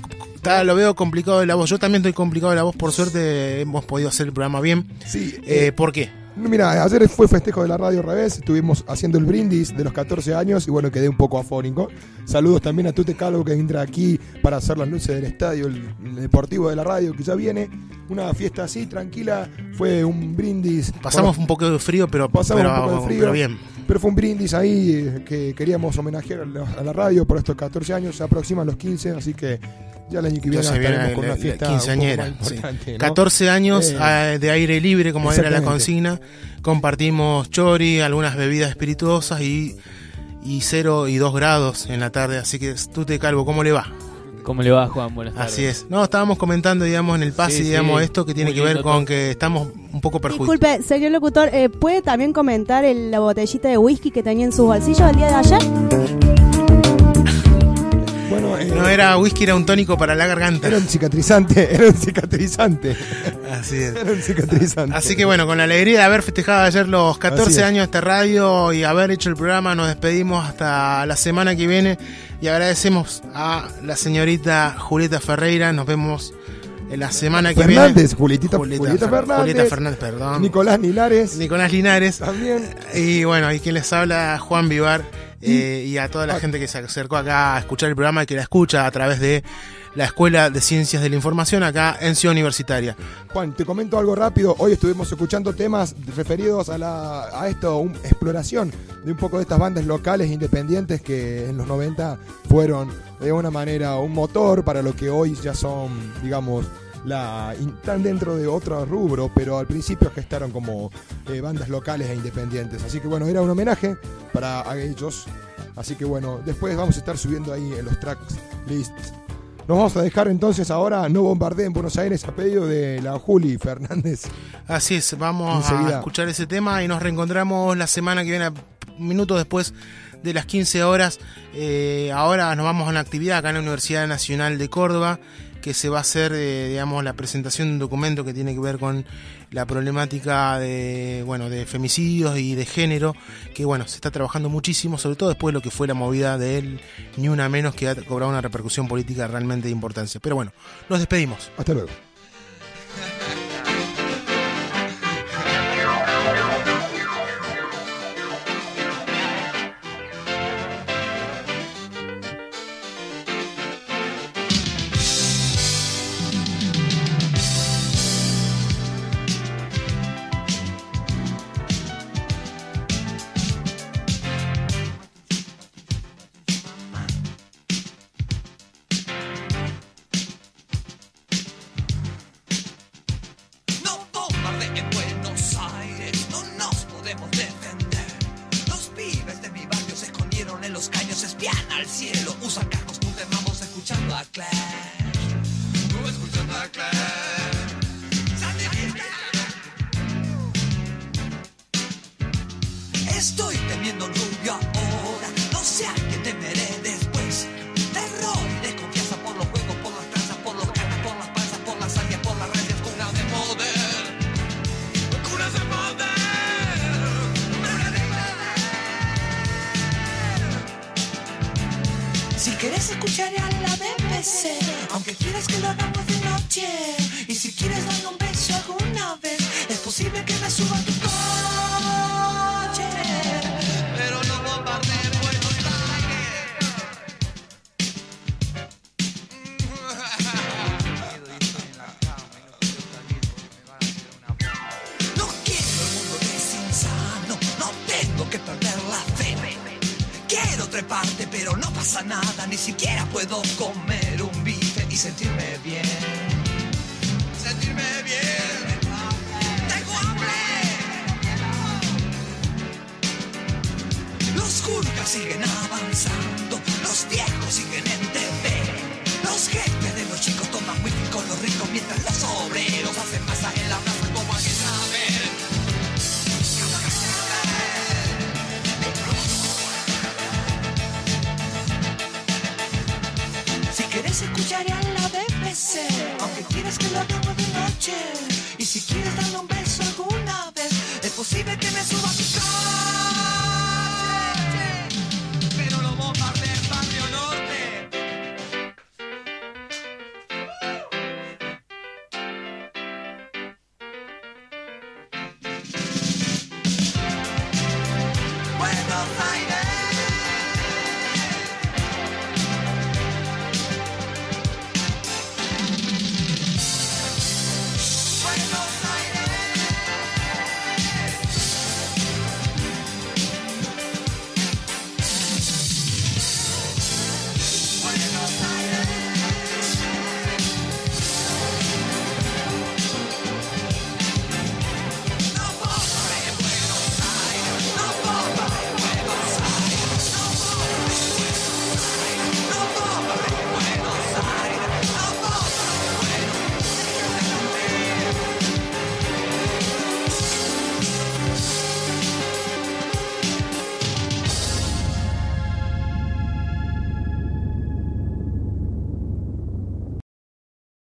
Lo veo complicado de la voz. Yo también estoy complicado de la voz. Por suerte hemos podido hacer el programa bien. Sí. ¿Por qué? Mira, ayer fue festejo de la Radio Revés. Estuvimos haciendo el brindis de los 14 años y bueno, quedé un poco afónico. Saludos también a Tute Calvo, que entra aquí para hacer las luces del estadio, el deportivo de la radio, que ya viene. Una fiesta así, tranquila. Fue un brindis. Pasamos un poco de frío, pero bien. Pero fue un brindis ahí que queríamos homenajear a la radio por estos 14 años. Se aproximan los 15, así que ya el año que viene estaremos con una fiesta quinceañera, un poco más importante, ¿no? 14 años de aire libre, como era la consigna. Compartimos chori, algunas bebidas espirituosas y 0 y 2 grados en la tarde. Así que, Tute Calvo, ¿cómo le va? ¿Cómo le va, Juan? Buenas tardes. Así es. No, estábamos comentando, digamos, en el pase, digamos, esto que tiene muy que ver lindo con que estamos un poco perjudicados. Disculpe, señor locutor, ¿puede también comentar la botellita de whisky que tenía en sus bolsillos el día de ayer? Bueno, no era whisky, era un tónico para la garganta. Era un cicatrizante. Así es. Era un cicatrizante. Así que bueno, con la alegría de haber festejado ayer los 14 años de esta radio y haber hecho el programa, nos despedimos hasta la semana que viene y agradecemos a la señorita Julieta Ferreira. Nos vemos en la semana que viene. Julieta Fernández, perdón. Nicolás Linares. También. Y bueno, y quien les habla, Juan Vivar. Y a toda la gente que se acercó acá a escuchar el programa y que la escucha a través de la Escuela de Ciencias de la Información acá en Ciudad Universitaria. Juan, te comento algo rápido. Hoy estuvimos escuchando temas referidos a esto, exploración de un poco de estas bandas locales independientes que en los 90 fueron de alguna manera un motor para lo que hoy ya son, digamos, están dentro de otro rubro, pero al principio gestaron como bandas locales e independientes. Así que bueno, era un homenaje para ellos. Así que bueno, después vamos a estar subiendo ahí en los tracks lists. Nos vamos a dejar entonces ahora No Bombardeen en Buenos Aires a pedido de la Juli Fernández. Así es, vamos a escuchar ese tema y nos reencontramos la semana que viene, minutos después de las 15 horas. Ahora nos vamos a una actividad acá en la Universidad Nacional de Córdoba, que se va a hacer, digamos, la presentación de un documento que tiene que ver con la problemática de femicidios y de género, que bueno, se está trabajando muchísimo, sobre todo después de lo que fue la movida de él, Ni Una Menos, que ha cobrado una repercusión política realmente de importancia. Pero bueno, nos despedimos. Hasta luego. Estoy temiendo un rubio ahora, no sé a qué temeré después. Terror y desconfianza por los juegos, por las tranzas, por los canas, por las panzas, por las ansias, por las racias, cunas de poder. Cunas de poder. Si quieres escuchar a la BBC, aunque quieras que lo hagamos de noche, y si quieres darle un beso alguna vez, es posible que me suba a tu coche. Pero no bombardeen Buenos Aires. No quiero el mundo que es insano, no tengo que perder la fe. Quiero treparte, pero no pasa nada, ni siquiera puedo comer un bife y sentirme bien. Sentirme bien. Tengo hambre. Los Gurkhas siguen avanzando, los viejos siguen en TV. Los jefes de los chicos toman whisky con los ricos mientras los obreros hacen masa en la plaza como aquella vez. Si quieres escuchar a la BBC, aunque quieras que lo hagamos de noche, y si quieres darle un beso alguna vez, es posible que me suba a tu cara.